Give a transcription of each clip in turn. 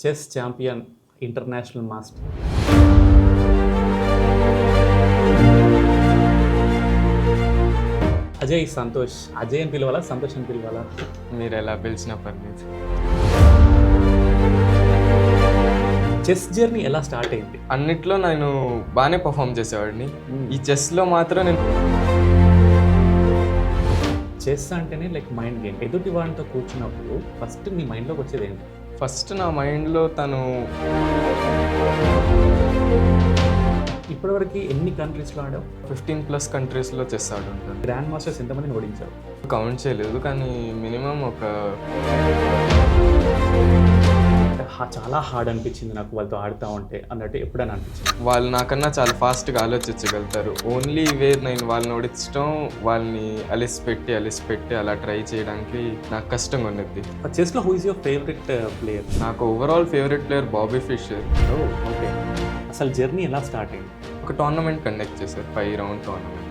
Chess champion, international master. Ajay Santosh. Ajay అని పిలవాలా, సంతోష్ అని పిలవాలా? మీరు ఎలా పిలిచినా పర్లేదు. చెస్ జర్నీ ఎలా స్టార్ట్ అయింది? అన్నిట్లో నేను బాగానే పర్ఫామ్ చేసేవాడిని. ఈ చెస్లో మాత్రం నేను చెస్ అంటేనే లైక్ మైండ్ గేమ్. ఎదుటి వాడితో కూర్చున్నప్పుడు ఫస్ట్ నీ మైండ్లోకి వచ్చేది ఏంటి? ఫస్ట్ నా మైండ్లో తను ఇప్పటివరకు ఎన్ని కంట్రీస్లో ఆడావు? 15+ కంట్రీస్లో చెస్ ఆడుంటాను. గ్రాండ్ మాస్టర్స్ ఎంతమందిని ఓడించావు? కౌంట్ చేయలేదు, కానీ మినిమం ఒక చాలా హార్డ్ అనిపించింది నాకు వాళ్ళతో ఆడుతూ ఉంటే అన్నట్టు ఎప్పుడైనా అనిపించింది? వాళ్ళు నాకన్నా చాలా ఫాస్ట్గా ఆలోచించగలుగుతారు. ఓన్లీ వే నేను వాళ్ళని ఓడించడం, వాళ్ళని అలిసిపెట్టి అలా ట్రై చేయడానికి నాకు కష్టంగా ఉన్నది. చెస్లో who is your favourite player? నాకు overall favourite player Bobby Fischer. Okay. అసలు జర్నీ ఎలా స్టార్ట్ అయింది? ఒక టోర్నమెంట్ కండక్ట్ చేశారు, 5 రౌండ్ టోర్నమెంట్.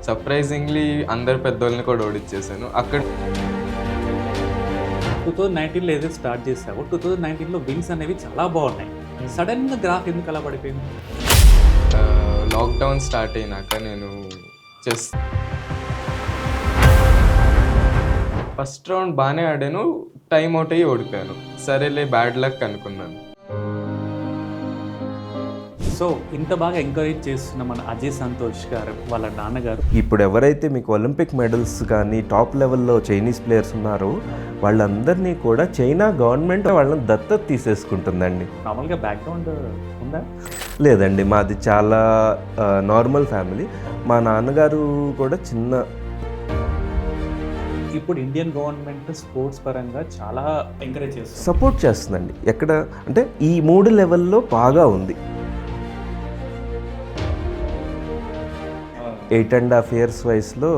సర్ప్రైజింగ్లీ అందరు పెద్దోళ్ళని కూడా ఓడించేసాను అక్కడ. 2019లో ఏదైతే స్టార్ట్ చేసావో 2019లో విన్స్ అనేవి చాలా బాగున్నాయి. సడన్గా గ్రాఫ్ ఎందుకు అలా పడిపోయింది? లాక్డౌన్ స్టార్ట్ అయినాక నేను చెస్ ఫస్ట్ రౌండ్ బాగానే ఆడాను, టైం అవుట్ అయ్యి ఓడిపోయాను. సరేలే బ్యాడ్ లక్ అనుకున్నాను. సో ఇంత బాగా ఎంకరేజ్ చేస్తున్న మన అజయ్ సంతోష్ గారు వాళ్ళ నాన్నగారు ఇప్పుడు ఎవరైతే మీకు ఒలింపిక్ మెడల్స్ కానీ టాప్ లెవెల్లో చైనీస్ ప్లేయర్స్ ఉన్నారో వాళ్ళందరినీ కూడా చైనా గవర్నమెంట్ వాళ్ళని దత్తత తీసేసుకుంటుందండి. నార్మల్గా బ్యాక్గ్రౌండ్ ఉందా? లేదండి, మాది చాలా నార్మల్ ఫ్యామిలీ. మా నాన్నగారు కూడా చిన్న. ఇప్పుడు ఇండియన్ గవర్నమెంట్ స్పోర్ట్స్ పరంగా చాలా ఎంకరేజ్ చేస్తుంది, సపోర్ట్ చేస్తుందండి. ఎక్కడ అంటే ఈ 3 లెవెల్లో బాగా ఉంది. 8.5 years వయసులో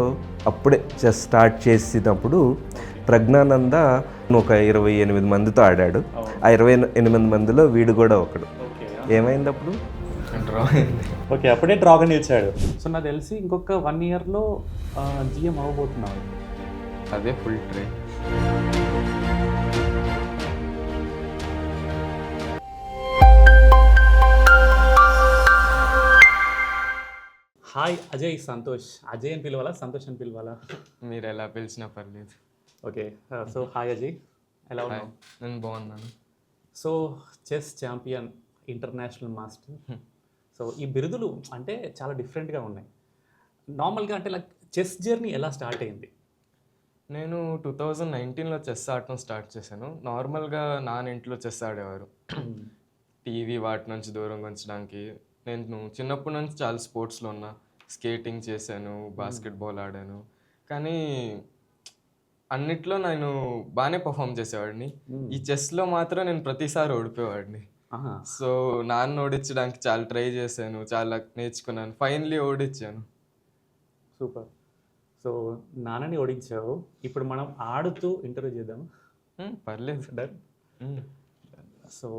అప్పుడే చెస్ స్టార్ట్ చేసినప్పుడు ప్రజ్ఞానంద ఒక 28 మందితో ఆడాడు. ఆ 28 మందిలో వీడు కూడా ఒకడు. ఏమైంది అప్పుడు? డ్రా అయింది. ఓకే, అప్పుడే డ్రాగా నిలిచాడు. సో నాకు తెలిసి ఇంకొక 1 yearలో జిఎం అవ్వబోతున్నాడు. అదే full try. Hi Ajay Santosh. Ajay అని పిలవాలా, సంతోష్ అని పిలవాలా? మీరు ఎలా పిలిచినా పర్లేదు. ఓకే. సో హాయ్ అజయ్, ఎలా హాయ్, ఉన్నావు? నేను బాగున్నాను. So chess champion, international master. So ఈ బిరుదులు అంటే చాలా డిఫరెంట్గా ఉన్నాయి. నార్మల్గా అంటే లైక్ చెస్ జర్నీ ఎలా స్టార్ట్ అయింది? నేను 2019లో చెస్ ఆడటం స్టార్ట్ చేశాను. నార్మల్గా నాన్న ఇంట్లో చెస్ ఆడేవారు. టీవీ వాటి నుంచి దూరంగా ఉంచడానికి. నేను చిన్నప్పటి నుంచి చాలా స్పోర్ట్స్లో ఉన్నా. స్కేటింగ్ చేశాను, బాస్కెట్బాల్ ఆడాను. కానీ అన్నిట్లో నేను బాగానే పర్ఫామ్ చేసేవాడిని. ఈ చెస్లో మాత్రం నేను ప్రతిసారి ఓడిపోయేవాడిని. సో నాన్న ఓడించడానికి చాలా ట్రై చేశాను, చాలా నేర్చుకున్నాను. ఫైనలీ ఓడించాను. సూపర్. సో నాన్నని ఓడించావు. ఇప్పుడు మనం ఆడుతూ ఇంటర్వ్యూ చేద్దాం. పర్లేదు. డన్. సో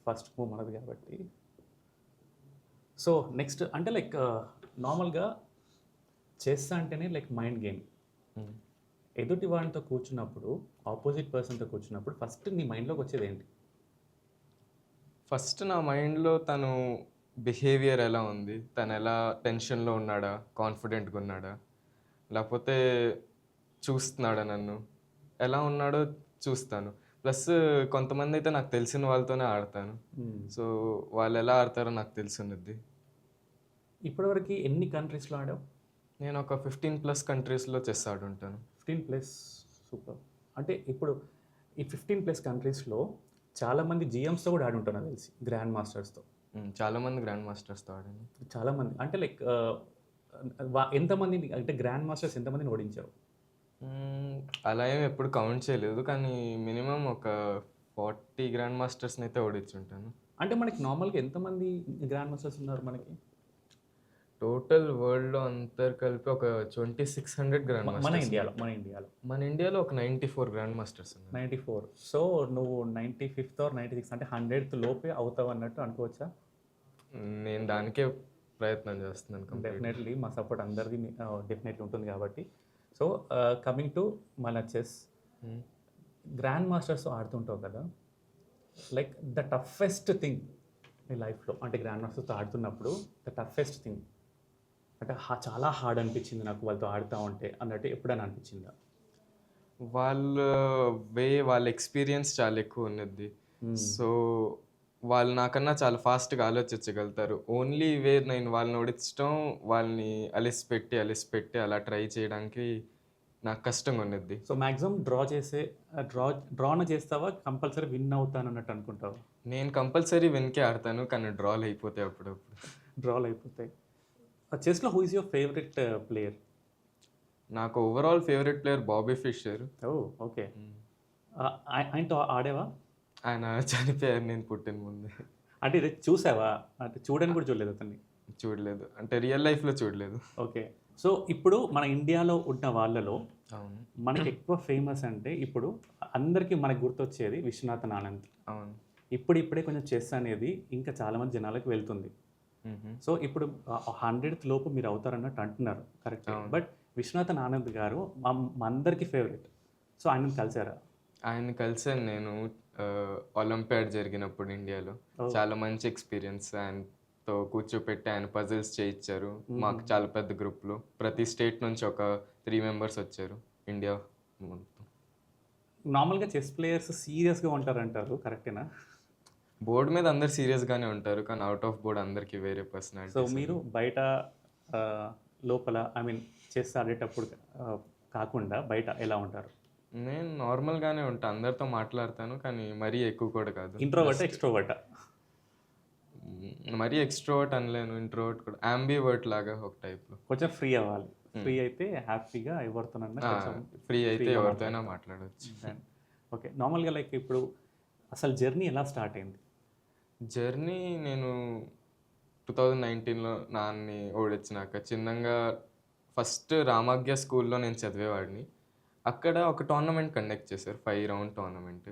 ఫస్ట్ మూవ్ మనది కాబట్టి. సో నెక్స్ట్ అంటే లైక్ నార్మల్గా చెస్ అంటేనే లైక్ మైండ్ గేమ్. ఎదుటి వాడితో కూర్చున్నప్పుడు, ఆపోజిట్ పర్సన్తో కూర్చున్నప్పుడు ఫస్ట్ నీ మైండ్లోకి వచ్చేది ఏంటి? ఫస్ట్ నా మైండ్లో తను బిహేవియర్ ఎలా ఉంది, తను ఎలా టెన్షన్లో ఉన్నాడా, కాన్ఫిడెంట్గా ఉన్నాడా, లేకపోతే చూస్తున్నాడా, నన్ను ఎలా ఉన్నాడో చూస్తాను. ప్లస్ కొంతమంది అయితే నాకు తెలిసిన వాళ్ళతోనే ఆడతాను. సో వాళ్ళు ఎలా ఆడతారో నాకు తెలిసినది. ఇప్పటివరకు ఎన్ని కంట్రీస్లో ఆడావు? నేను ఒక 15+ కంట్రీస్లో చెస్ ఆడుంటాను. 15+. సూపర్. అంటే ఇప్పుడు ఈ 15+ కంట్రీస్లో చాలామంది జిఎమ్స్తో కూడా ఆడి ఉంటాను తెలిసి, గ్రాండ్ మాస్టర్స్తో. చాలామంది గ్రాండ్ మాస్టర్స్తో ఆడాను. చాలామంది అంటే లైక్ ఎంతమందిని అంటే గ్రాండ్ మాస్టర్స్ ఎంతమందిని ఓడించావు? అలా ఏమి ఎప్పుడు కౌంట్ చేయలేదు, కానీ మినిమం ఒక 40 గ్రాండ్ మాస్టర్స్ని అయితే ఓడించుంటాను. అంటే మనకి నార్మల్గా ఎంతమంది గ్రాండ్ మాస్టర్స్ ఉన్నారు మనకి? టోటల్ వరల్డ్లో అందరు కలిపి ఒక 2600 గ్రాండ్ మాస్టర్స్. మన ఇండియాలో ఒక 94 గ్రాండ్ మాస్టర్స్ ఉన్నారు. 94. సో నువ్వు 95th or 96 అంటే 100th లోపే అవుతావు అన్నట్టు అనుకోవచ్చా? నేను దానికే ప్రయత్నం చేస్తున్నాను. డెఫినెట్లీ మా సపోర్ట్ అందరిది డెఫినెట్లీ ఉంటుంది కాబట్టి. సో కమింగ్ టు మన చెస్, గ్రాండ్ మాస్టర్స్ ఆడుతుంటావు కదా, లైక్ ద టఫెస్ట్ థింగ్ నీ లైఫ్లో అంటే గ్రాండ్ మాస్టర్తో ఆడుతున్నప్పుడు ద టఫెస్ట్ థింగ్ అంటే చాలా హార్డ్ అనిపించింది నాకు వాళ్ళతో ఆడుతూ ఉంటే అన్నట్టు ఎప్పుడైనా అనిపించిందా? వాళ్ళ వాళ్ళ ఎక్స్పీరియన్స్ చాలా ఎక్కువ ఉన్నది. సో వాళ్ళు నాకన్నా చాలా ఫాస్ట్గా ఆలోచించగలుగుతారు. ఓన్లీ నేను వాళ్ళని ఓడించడం, వాళ్ళని అలిసిపెట్టి అలా ట్రై చేయడానికి నాకు కష్టంగా ఉన్నది. సో మ్యాక్సిమం డ్రాన చేస్తావా కంపల్సరీ విన్ అవుతాను అన్నట్టు అనుకుంటావా? నేను కంపల్సరీ వెనకే ఆడతాను, కానీ డ్రాలు అయిపోతాయి అప్పుడప్పుడు. డ్రాలు అయిపోతాయి. చెస్లో who is your favourite player? నాకు overall favourite player Bobby Fischer. ఓ ఓకే. ఆయనతో ఆడేవా? ఆయన చనిపోయారు నేను పుట్టిన ముందే. అంటే ఇది చూసావా? అంటే చూడని కూడా చూడలేదు అతన్ని. చూడలేదు, అంటే రియల్ లైఫ్లో చూడలేదు. ఓకే. సో ఇప్పుడు మన ఇండియాలో ఉన్న వాళ్ళలో అవును. మనకి ఎక్కువ ఫేమస్ అంటే ఇప్పుడు అందరికీ మనకు గుర్తొచ్చేది విశ్వనాథన్ ఆనంద్. అవును. ఇప్పుడే కొంచెం చెస్ అనేది ఇంకా చాలామంది జనాలకు వెళ్తుంది. సో ఇప్పుడు 100th లోపు మీరు అవుతారన్నట్టు అంటున్నారు, కరెక్ట్. బట్ విశ్వనాథన్ ఆనంద్ గారు మా అందరికీ ఫేవరెట్. సో ఆయన కలిసారా? ఆయన కలిసాను నేను ఒలింపియాడ్ జరిగినప్పుడు ఇండియాలో. చాలా మంచి ఎక్స్పీరియన్స్. ఆయనతో కూర్చోపెట్టి ఆయన పజిల్స్ చేయించారు. మాకు చాలా పెద్ద గ్రూప్లో ప్రతి స్టేట్ నుంచి ఒక 3 మెంబర్స్ వచ్చారు ఇండియా మొత్తం. నార్మల్గా చెస్ ప్లేయర్స్ సీరియస్గా ఉంటారంటారు, కరెక్టేనా? బోర్డు మీద అందరు సీరియస్గానే ఉంటారు, కానీ అవుట్ ఆఫ్ బోర్డ్ అందరికీ వేరే పర్సనాలిటీ. సో మీరు బయట లోపల ఐ మీన్ చెస్ ఆడేటప్పుడు కాకుండా బయట ఎలా ఉంటారు? నేను నార్మల్గానే ఉంటాను, అందరితో మాట్లాడతాను, కానీ మరీ ఎక్కువ కూడా కాదు. ఇంట్రోవర్టా ఎక్స్ట్రోవర్టా? మరీ ఎక్స్ట్రోవర్ట్ అనలేను, ఇంట్రోవర్ట్ కూడా, అంబివర్ట్ లాగా ఒక టైప్లో. కొంచెం ఫ్రీ అవ్వాలి. ఫ్రీ అయితే హ్యాపీగా ఎవరితోనన్నా ఫ్రీ అయితే ఎవరితోనైనా మాట్లాడవచ్చు. ఓకే. నార్మల్గా లైక్ ఇప్పుడు అసలు జర్నీ ఎలా స్టార్ట్ అయింది? జర్నీ నేను 2019లో నాన్ని ఓడించినాక చిన్నగా ఫస్ట్ రామాగ్య స్కూల్లో నేను చదివేవాడిని. అక్కడ ఒక టోర్నమెంట్ కండక్ట్ చేశారు, 5 రౌండ్ టోర్నమెంట్.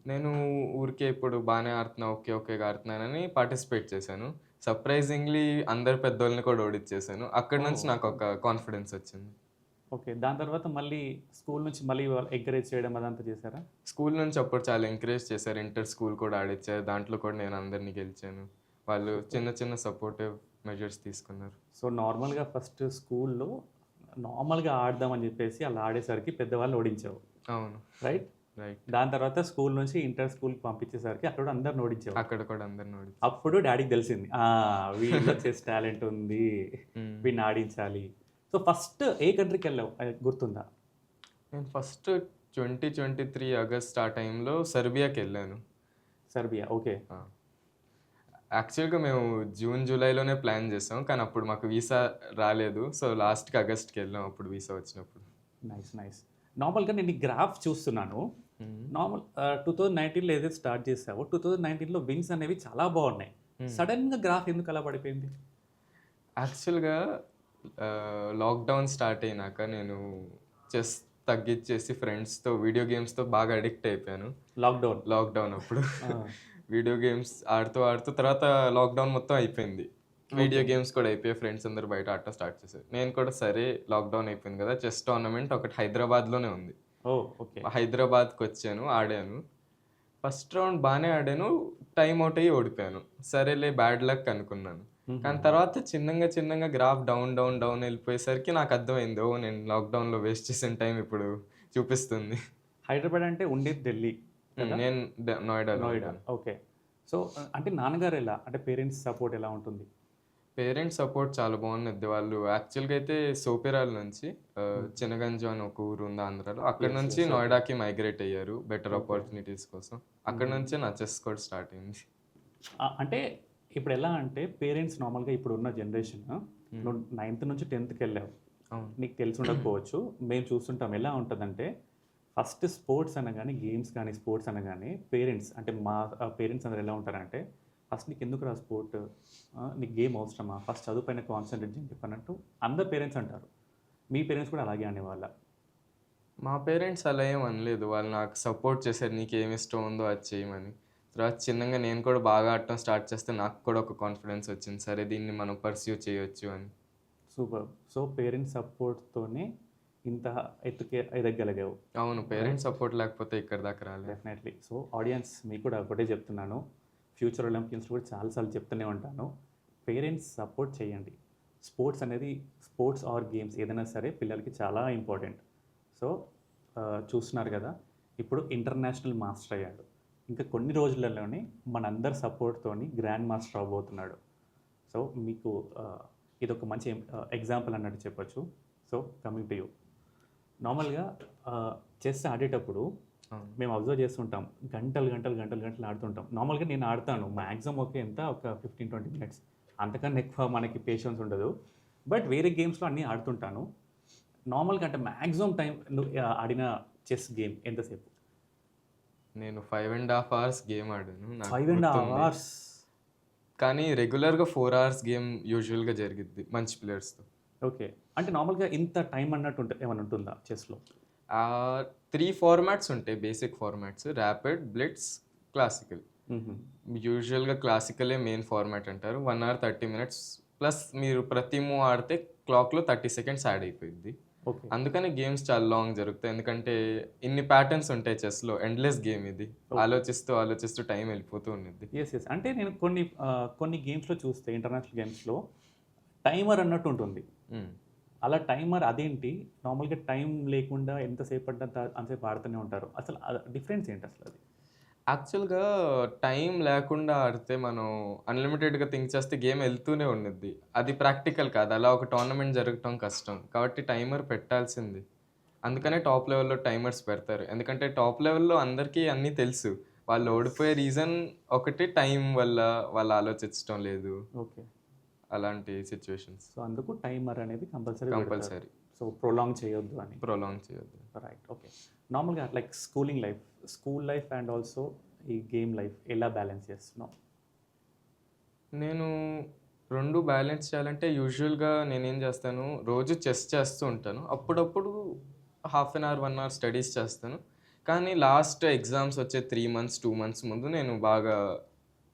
నేను ఊరికే ఇప్పుడు బాగానే ఆడుతున్నా, ఓకేగా ఆడుతున్నానని పార్టిసిపేట్ చేశాను. సర్ప్రైజింగ్లీ అందరు పెద్దోళ్ళని కూడా ఓడించేసాను. అక్కడ నుంచి నాకు ఒక కాన్ఫిడెన్స్ వచ్చింది. ఓకే. దాని తర్వాత మళ్ళీ స్కూల్ నుంచి మళ్ళీ ఎంకరేజ్ చేయడం అదంతా చేశారా? స్కూల్ నుంచి అప్పుడు చాలా ఎంకరేజ్ చేశారు, ఇంటర్ స్కూల్ కూడా ఆడిచ్చారు. దాంట్లో కూడా నేను అందరినీ గెలిచాను. వాళ్ళు చిన్న సపోర్టివ్ మెజర్స్ తీసుకున్నారు. సో నార్మల్గా ఫస్ట్ స్కూల్లో నార్మల్గా ఆడదామని చెప్పేసి అలా ఆడేసరికి పెద్దవాళ్ళు ఓడించావు. అవును. రైట్. దాని తర్వాత స్కూల్ నుంచి ఇంటర్ స్కూల్కి పంపించేసరికి అక్కడ కూడా అందరిని ఓడించావు. అక్కడ కూడా అందరిని ఓడించాను. అప్పుడు డాడీకి తెలిసింది వీళ్ళలో చెస్ టాలెంట్ ఉంది, వీడిని ఆడించాలి. సో ఫస్ట్ ఏ కంట్రీకి వెళ్ళావు గుర్తుందా? నేను ఫస్ట్ 2023 ఆగస్ట్ ఆ టైంలో సర్బియాకి వెళ్ళాను. Serbia, okay. యాక్చువల్గా మేము జూన్ జూలైలోనే ప్లాన్ చేసాం, కానీ అప్పుడు మాకు వీసా రాలేదు. సో లాస్ట్కి ఆగస్ట్కి వెళ్ళాం, అప్పుడు వీసా వచ్చినప్పుడు. నైస్. నార్మల్గా నేను ఈ గ్రాఫ్ చూస్తున్నాను. నార్మల్ 2019లో ఏదైతే స్టార్ట్ చేసావో 2019లో వింగ్స్ అనేవి చాలా బాగున్నాయి. సడన్గా గ్రాఫ్ ఎందుకు అలా పడిపోయింది? యాక్చువల్గా లాక్డౌన్ స్టార్ట్ అయినాక నేను చెస్ తగ్గించేసి ఫ్రెండ్స్తో వీడియో గేమ్స్తో బాగా అడిక్ట్ అయిపోయాను. లాక్డౌన్ అప్పుడు వీడియో గేమ్స్ ఆడుతూ తర్వాత లాక్డౌన్ మొత్తం అయిపోయింది, వీడియో గేమ్స్ కూడా అయిపోయాయి. ఫ్రెండ్స్ అందరు బయట ఆడటం స్టార్ట్ చేశారు. నేను కూడా సరే లాక్డౌన్ అయిపోయింది కదా, చెస్ టోర్నమెంట్ ఒకటి హైదరాబాద్లోనే ఉంది. హైదరాబాద్కి వచ్చాను, ఆడాను. ఫస్ట్ రౌండ్ బాగానే ఆడాను, టైం అవుట్ అయ్యి ఓడిపోయాను. సరేలే బ్యాడ్ లక్ అనుకున్నాను. కానీ తర్వాత చిన్నగా గ్రాఫ్ డౌన్ వెళ్ళిపోయేసరికి నాకు అర్థమైంది, నేను లాక్డౌన్లో వేస్ట్ చేసిన టైం ఇప్పుడు చూపిస్తుంది. హైదరాబాద్ అంటే ఉండేది ఢిల్లీ, నేను నోయిడా. ఓకే. సో అంటే నాన్నగారు ఎలా, అంటే పేరెంట్స్ సపోర్ట్ ఎలా ఉంటుంది? పేరెంట్స్ సపోర్ట్ చాలా బాగున్నది. వాళ్ళు యాక్చువల్గా అయితే సోపేరాల నుంచి చినగంజు అని ఒక ఊరు ఉంది ఆంధ్రాలో, అక్కడ నుంచి నోయిడాకి మైగ్రేట్ అయ్యారు బెటర్ ఆపర్చునిటీస్ కోసం. అక్కడ నుంచే నా చెస్ కూడా స్టార్ట్ అయింది. అంటే ఇప్పుడు ఎలా అంటే పేరెంట్స్ నార్మల్గా ఇప్పుడు ఉన్న జనరేషన్, నువ్వు 9th నుంచి 10thకి వెళ్ళావు, నీకు తెలిసి ఉండకపోవచ్చు. మేము చూస్తుంటాం ఎలా ఉంటుందంటే ఫస్ట్ స్పోర్ట్స్ అనగానే, గేమ్స్ కానీ స్పోర్ట్స్ అనగానే పేరెంట్స్, అంటే మా పేరెంట్స్ అందరు ఎలా ఉంటారంటే ఫస్ట్ నీకు ఎందుకు రా స్పోర్ట్, నీకు గేమ్ అవసరమా, ఫస్ట్ చదువు పైన కాన్సన్ట్రేట్ చేయని చెప్పన్నట్టు అందరు పేరెంట్స్ అంటారు. మీ పేరెంట్స్ కూడా అలాగే అనేవాళ్ళ? మా పేరెంట్స్ అలా ఏం అనలేదు, వాళ్ళు నాకు సపోర్ట్ చేశారు, నీకు ఏమి ఇష్టం ఉందో అది చేయమని. తర్వాత చిన్నగా నేను కూడా బాగా ఆడటం స్టార్ట్ చేస్తే నాకు కూడా ఒక కాన్ఫిడెన్స్ వచ్చింది, సరే దీన్ని మనం పర్స్యూ చేయొచ్చు అని. సూపర్. సో పేరెంట్స్ సపోర్ట్తోనే ఇంత ఎత్తుకే ఎదగలిగావు. అవును, పేరెంట్స్ సపోర్ట్ లేకపోతే ఇక్కడ దాకా రాలేదు. డెఫినెట్లీ. సో ఆడియన్స్ మీకు కూడా ఒకటే చెప్తున్నాను, ఫ్యూచర్ ఒలింపియన్స్ కూడా చాలాసార్లు చెప్తూనే ఉంటాను, పేరెంట్స్ సపోర్ట్ చేయండి. స్పోర్ట్స్ అనేది, స్పోర్ట్స్ ఆర్ గేమ్స్ ఏదైనా సరే పిల్లలకి చాలా ఇంపార్టెంట్. సో చూస్తున్నారు కదా, ఇప్పుడు ఇంటర్నేషనల్ మాస్టర్ అయ్యాడు. ఇంకా కొన్ని రోజులలోనే మనందరి సపోర్ట్తోని గ్రాండ్ మాస్టర్ అవబోతున్నాడు. సో మీకు ఇదొక మంచి ఎగ్జాంపుల్ అన్నట్టు చెప్పొచ్చు. సో కమింగ్ టు యూ, నార్మల్గా చెస్ ఆడేటప్పుడు మేము అబ్జర్వ్ చేస్తుంటాం, గంటలు గంటలు గంటలు గంటలు ఆడుతుంటాం. నార్మల్గా నేను ఆడతాను మ్యాక్సిమం ఒక 15-20 minutes, అంతకన్నా ఎక్కువ మనకి పేషెన్స్ ఉండదు. బట్ వేరే గేమ్స్లో అన్నీ ఆడుతుంటాను. నార్మల్గా అంటే మ్యాక్సిమం టైం నువ్వు ఆడిన చెస్ గేమ్ ఎంతసేపు? నేను 5.5 hours గేమ్ ఆడాను. నాకు 5.5 గుర్తుంది. hours. కానీ రెగ్యులర్గా 4 hours గేమ్ యూజువల్గా జరిగిద్ది మంచి ప్లేయర్స్తో. ఓకే, అంటే నార్మల్గా ఇంత టైం అన్నట్టు ఏమైనా ఉంటుందా చెస్లో? 3 ఫార్మాట్స్ ఉంటాయి, basic formats: rapid, blitz, classical. యూజువల్గా క్లాసికలే మెయిన్ ఫార్మాట్ అంటారు. 1 hour 30 minutes ప్లస్ మీరు ప్రతి మూవ్ ఆడితే క్లాక్లో 30 seconds యాడ్ అయిపోయింది. ఓకే, అందుకని గేమ్స్ చాలా లాంగ్ జరుగుతాయి, ఎందుకంటే ఇన్ని ప్యాటర్న్స్ ఉంటాయి చెస్లో. ఎండ్లెస్ గేమ్ ఇది. ఆలోచిస్తూ ఆలోచిస్తూ టైం వెళ్ళిపోతూ ఉండిద్ది. ఎస్. అంటే నేను కొన్ని గేమ్స్లో చూస్తే, ఇంటర్నేషనల్ గేమ్స్లో టైమర్ అన్నట్టు ఉంటుంది. అలా టైమర్ అదేంటి? నార్మల్గా టైం లేకుండా ఎంతసేపు పడ్డంత అంతసేపు ఆడుతూనే ఉంటారు. అసలు డిఫరెన్స్ ఏంటి అసలు అది? యాక్చువల్గా టైం లేకుండా ఆడితే మనం అన్లిమిటెడ్గా థింక్ చేస్తే గేమ్ వెళ్తూనే ఉండిద్ది. అది ప్రాక్టికల్ కాదు, అలా ఒక టోర్నమెంట్ జరగటం కష్టం. కాబట్టి టైమర్ పెట్టాల్సింది. అందుకనే టాప్ లెవెల్లో టైమర్స్ పెడతారు, ఎందుకంటే టాప్ లెవెల్లో అందరికీ అన్నీ తెలుసు. వాళ్ళు ఓడిపోయే రీజన్ ఒకటి టైం వల్ల, వాళ్ళు ఆలోచించడం లేదు, ఓకే, అలాంటి సిచ్యువేషన్స్. సో అందుకు టైమర్ అనేది కంపల్సరీ. సో ప్రొలాంగ్ చేయొద్దు అని. ప్రొలాంగ్ చేయొద్దు. Right, okay. నార్మల్గా like school life and also ఈ గేమ్ లైఫ్ ఎలా బ్యాలెన్స్ చేస్తున్నావు? నేను 2 బ్యాలెన్స్ చేయాలంటే యూజువల్గా నేనేం చేస్తాను, రోజు చెస్ చేస్తూ ఉంటాను. అప్పుడప్పుడు 1/2 hour 1 hour స్టడీస్ చేస్తాను. కానీ లాస్ట్ ఎగ్జామ్స్ వచ్చే 3 months 2 months ముందు నేను బాగా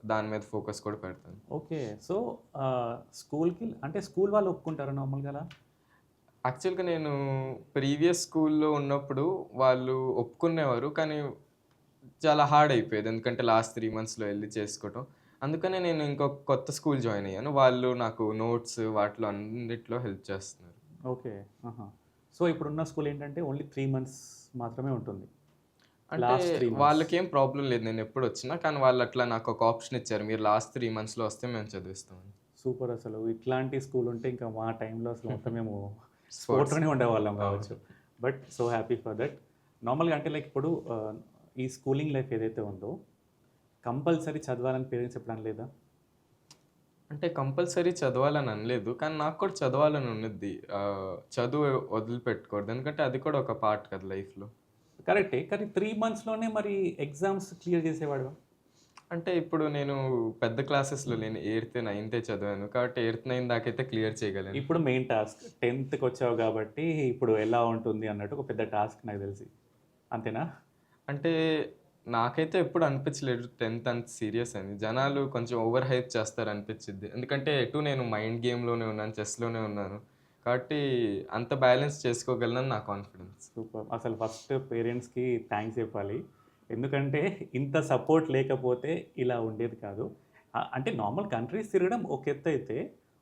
దాని మీద ఫోకస్ కూడా పెడతాను. ఓకే, సో స్కూల్కి అంటే స్కూల్ వాళ్ళు ఒప్పుకుంటారా నార్మల్గా అలా? యాక్చువల్గా నేను ప్రీవియస్ స్కూల్లో ఉన్నప్పుడు వాళ్ళు ఒప్పుకునేవారు, కానీ చాలా హార్డ్ అయిపోయేది, ఎందుకంటే లాస్ట్ 3 monthsలో వెళ్ళి చేసుకోవటం. అందుకనే నేను ఇంకొక కొత్త స్కూల్ జాయిన్ అయ్యాను. వాళ్ళు నాకు నోట్స్ వాటిలో అన్నిట్లో హెల్ప్ చేస్తున్నారు. ఓకే, సో ఇప్పుడున్న స్కూల్ ఏంటంటే ఓన్లీ 3 months మాత్రమే ఉంటుంది. అంటే వాళ్ళకేం ప్రాబ్లం లేదు నేను ఎప్పుడు వచ్చినా, కానీ వాళ్ళు అట్లా నాకు ఒక ఆప్షన్ ఇచ్చారు, మీరు లాస్ట్ 3 monthsలో వస్తే మేము చదివిస్తామని. సూపర్. అసలు ఇట్లాంటి స్కూల్ ఉంటే ఇంకా మా టైంలో అసలు మొత్తం మేము స్పోర్ట్లోనే ఉండేవాళ్ళం కావచ్చు. But so happy for that. నార్మల్గా అంటే లైక్ ఇప్పుడు ఈ స్కూలింగ్ లైఫ్ ఏదైతే ఉందో కంపల్సరీ చదవాలని పేరెంట్స్ ఎప్పుడు అనలేదా? అంటే కంపల్సరీ చదవాలని అనలేదు, కానీ నాకు కూడా చదవాలని ఉన్నది. చదువు వదిలిపెట్టకూడదు, ఎందుకంటే అది కూడా ఒక పార్ట్ కదా లైఫ్లో. కరెక్టే, కానీ 3 monthsలోనే మరి ఎగ్జామ్స్ క్లియర్ చేసేవాడు. అంటే ఇప్పుడు నేను పెద్ద క్లాసెస్లో లేను, 8th 9th చదివాను, కాబట్టి 8th 9th దాకైతే క్లియర్ చేయగలను. ఇప్పుడు మెయిన్ టాస్క్ 10th వచ్చావు కాబట్టి ఇప్పుడు ఎలా ఉంటుంది అన్నట్టు ఒక పెద్ద టాస్క్ నాకు తెలిసి, అంతేనా? అంటే నాకైతే ఎప్పుడు అనిపించలేదు 10th అంత సీరియస్ అని. జనాలు కొంచెం ఓవర్ హైప్ చేస్తారు అనిపించింది, ఎందుకంటే ఎటు నేను మైండ్ గేమ్లోనే ఉన్నాను, చెస్లోనే ఉన్నాను, కాబట్టి అంత బ్యాలెన్స్ చేసుకోగలను నా కాన్ఫిడెన్స్. సూపర్. అసలు ఫస్ట్ పేరెంట్స్కి థ్యాంక్స్ చెప్పాలి, ఎందుకంటే ఇంత సపోర్ట్ లేకపోతే ఇలా ఉండేది కాదు. అంటే నార్మల్ కంట్రీస్ తిరగడం ఒక ఎత్తు అయితే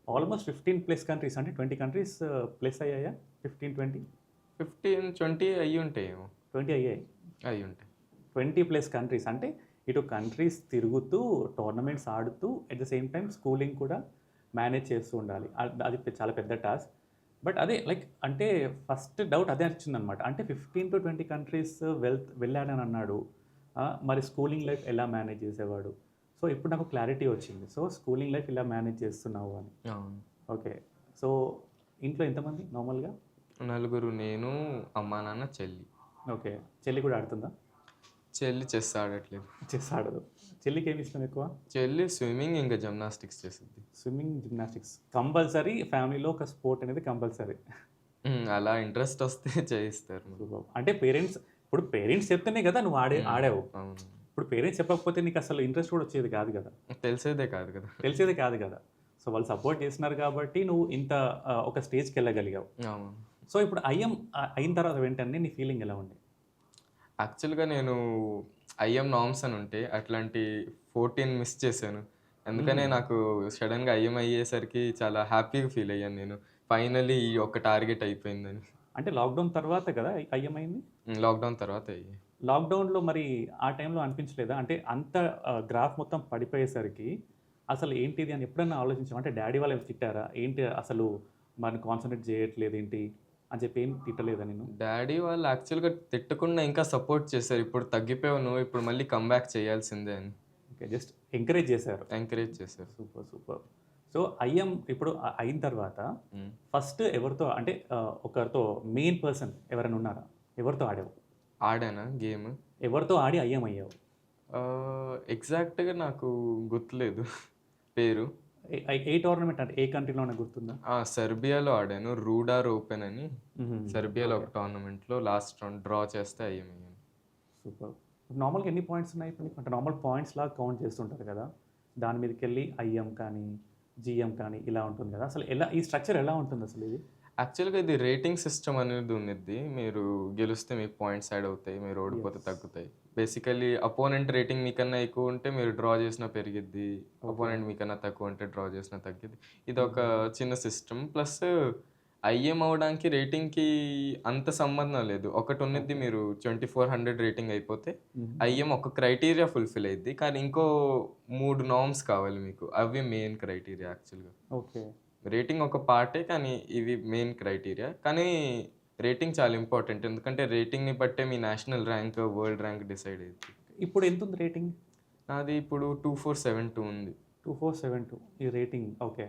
ఆల్మోస్ట్ 15+ కంట్రీస్, అంటే 20 countries ప్లస్ అయ్యాయా? 15-20 అయ్యి ఉంటాయేమో. 20 అయ్యాయి. అయ్యి ఉంటాయి. 20+ countries అంటే ఇటు కంట్రీస్ తిరుగుతూ టోర్నమెంట్స్ ఆడుతూ at the same time schooling కూడా మేనేజ్ చేస్తూ ఉండాలి. అది చాలా పెద్ద టాస్క్. బట్ అదే లైక్ అంటే ఫస్ట్ డౌట్ అదే వచ్చింది అనమాట. అంటే 15 to 20 countries వెళ్ళాడని అన్నాడు, మరి స్కూలింగ్ లైఫ్ ఎలా మేనేజ్ చేసేవాడు? సో ఇప్పుడు నాకు క్లారిటీ వచ్చింది. సో స్కూలింగ్ లైఫ్ ఇలా మేనేజ్ చేస్తున్నావు అని. ఓకే, సో ఇంట్లో ఎంతమంది నార్మల్గా? 4, నేను, అమ్మా, నాన్న, చెల్లి. ఓకే, చెల్లి కూడా ఆడుతుందా? చెల్లి చెస్ ఆడట్లేదు. చెస్ ఆడదు. చెల్లికి ఏమి ఇష్టం ఎక్కువ? చెల్లి స్విమ్మింగ్ ఇంకా జిమ్నాస్టిక్స్ చేస్తుంది. Swimming, gymnastics compulsory. ఫ్యామిలీలో ఒక స్పోర్ట్ అనేది కంపల్సరీ. అలా ఇంట్రెస్ట్ వస్తే చేయిస్తారు. అంటే ఇప్పుడు పేరెంట్స్ చెప్తేనే కదా నువ్వు ఆడావు. ఇప్పుడు పేరెంట్స్ చెప్పకపోతే నీకు అసలు ఇంట్రెస్ట్ కూడా వచ్చేది కాదు కదా, తెలిసేదే కాదు కదా. సో వాళ్ళు సపోర్ట్ చేస్తున్నారు కాబట్టి నువ్వు ఇంత ఒక స్టేజ్కి వెళ్ళగలిగావు. సో ఇప్పుడు ఐఎం అయిన తర్వాత వెంటనే నీ ఫీలింగ్ ఎలా ఉంది? యాక్చువల్గా నేను ఐఎం నామ్స్ అని ఉంటే అట్లాంటి 14 మిస్ చేశాను. అందుకనే నాకు సడన్గా ఐఎం అయ్యేసరికి చాలా హ్యాపీగా ఫీల్ అయ్యాను నేను. ఫైనలీ ఈ ఒక్క టార్గెట్ అయిపోయిందని. అంటే లాక్డౌన్ తర్వాత కదా ఐఎం అయింది? లాక్డౌన్ తర్వాత అయ్యి. లాక్డౌన్లో మరి ఆ టైంలో అనిపించలేదా? అంటే అంత గ్రాఫ్ మొత్తం పడిపోయేసరికి అసలు ఏంటిది అని ఎప్పుడన్నా ఆలోచించాం? అంటే డాడీ వాళ్ళు ఏమైనా తిట్టారా? ఏంటి అసలు మనం కాన్సన్ట్రేట్ చేయట్లేదు ఏంటి అని చెప్పి ఏం తిట్టలేదా నేను? డాడీ వాళ్ళు యాక్చువల్గా తిట్టకుండా ఇంకా సపోర్ట్ చేశారు. ఇప్పుడు తగ్గిపోయావు నువ్వు, ఇప్పుడు మళ్ళీ కమ్బ్యాక్ చేయాల్సిందే అని ఓకే, జస్ట్ ఎంకరేజ్ చేశారు. ఎంకరేజ్ చేశారు. Super super. సో ఐఎం ఇప్పుడు అయిన తర్వాత ఫస్ట్ ఎవరితో అంటే ఒకరితో మెయిన్ పర్సన్ ఎవరైనా ఉన్నారా? ఎవరితో ఆడావు? ఆడానా గేమ్? ఎవరితో ఆడి ఐఎం అయ్యావు? ఎగ్జాక్ట్గా నాకు గుర్తులేదు పేరు. ఏ టోర్నమెంట్ అంటే ఏ కంట్రీలో గుర్తుందా? సెర్బియాలో ఆడాను, రూడార్ ఓపెన్ అని. సెర్బియాలో ఒక టోర్నమెంట్లో లాస్ట్ రౌండ్ డ్రా చేస్తే అయ్యాను. సూపర్. నార్మల్గా ఎన్ని పాయింట్స్ ఉన్నాయి ఇప్పుడు నీకు? అంటే నార్మల్ పాయింట్స్ లాగా కౌంట్ చేస్తుంటారు కదా, దాని మీదకి వెళ్ళి ఐఎం కానీ జిఎం కానీ ఇలా ఉంటుంది కదా, అసలు ఎలా ఈ స్ట్రక్చర్ ఎలా ఉంటుంది అసలు ఇది? యాక్చువల్గా ఇది రేటింగ్ సిస్టమ్ అనేది ఉన్నది. మీరు గెలిస్తే మీకు పాయింట్స్ యాడ్ అవుతాయి, మీరు ఓడిపోతే తగ్గుతాయి. బేసికలీ అపోనెంట్ రేటింగ్ మీకన్నా ఎక్కువ ఉంటే మీరు డ్రా చేసినా పెరిగిద్ది, అపోనెంట్ మీకన్నా తక్కువ ఉంటే డ్రా చేసినా తగ్గిద్ది. ఇది ఒక చిన్న సిస్టమ్. ప్లస్ ఐఎం అవడానికి రేటింగ్కి అంత సంబంధం లేదు. ఒకటి ఉన్నది, మీరు 2400 రేటింగ్ అయిపోతే ఐఎం ఒక క్రైటీరియా ఫుల్ఫిల్ అయ్యిద్ది, కానీ ఇంకో 3 నార్మ్స్ కావాలి మీకు. అవి మెయిన్ క్రైటీరియా యాక్చువల్గా. ఓకే, రేటింగ్ ఒక పార్టే, కానీ ఇవి మెయిన్ క్రైటీరియా. కానీ రేటింగ్ చాలా ఇంపార్టెంట్, ఎందుకంటే రేటింగ్ని బట్టే మీ national rank, world rank decide అయ్యింది. ఇప్పుడు ఎంత ఉంది రేటింగ్? నాది ఇప్పుడు 2472 ఉంది. 2472 ఈ రేటింగ్. ఓకే,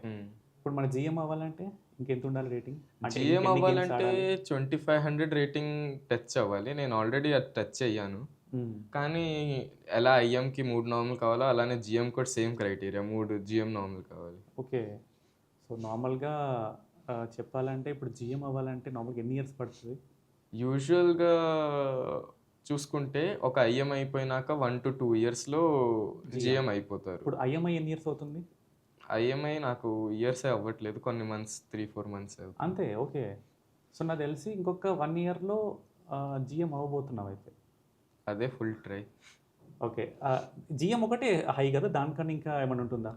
ఇప్పుడు మన జిఎం అవ్వాలంటే ఇంకెంత ఉండాలి రేటింగ్? జిఎం అవ్వాలంటే 2500 రేటింగ్ టచ్ అవ్వాలి. నేను ఆల్రెడీ అది టచ్ అయ్యాను. కానీ ఎలా ఐఎంకి 3 నార్మల్ కావాలో అలానే జిఎం కూడా సేమ్ క్రైటీరియా, 3 జిఎం నార్మల్ కావాలి. ఓకే, సో నార్మల్గా చెప్పాలంటే ఇప్పుడు జిఎం అవ్వాలంటే నార్మల్గా ఎన్ని ఇయర్స్ పడుతుంది? యూజువల్గా చూసుకుంటే ఒక ఐఎం అయిపోయినాక 1 to 2 ఇయర్స్లో జిఎం అయిపోతారు. ఇప్పుడు ఐఎంఐ ఎన్ని ఇయర్స్ అవుతుంది? ఐఎంఐ నాకు ఇయర్సే అవ్వట్లేదు, కొన్ని మంత్స్, 3-4 మంత్స్ అంతే. ఓకే, సో నాకు తెలిసి ఇంకొక 1 ఇయర్లో జిఎం అవ్వబోతున్నావు అయితే. అదే ఫుల్ ట్రై. ఓకే, జిఎం ఒకటే హై కదా, దానికన్నా ఇంకా ఏమైనా ఉంటుందా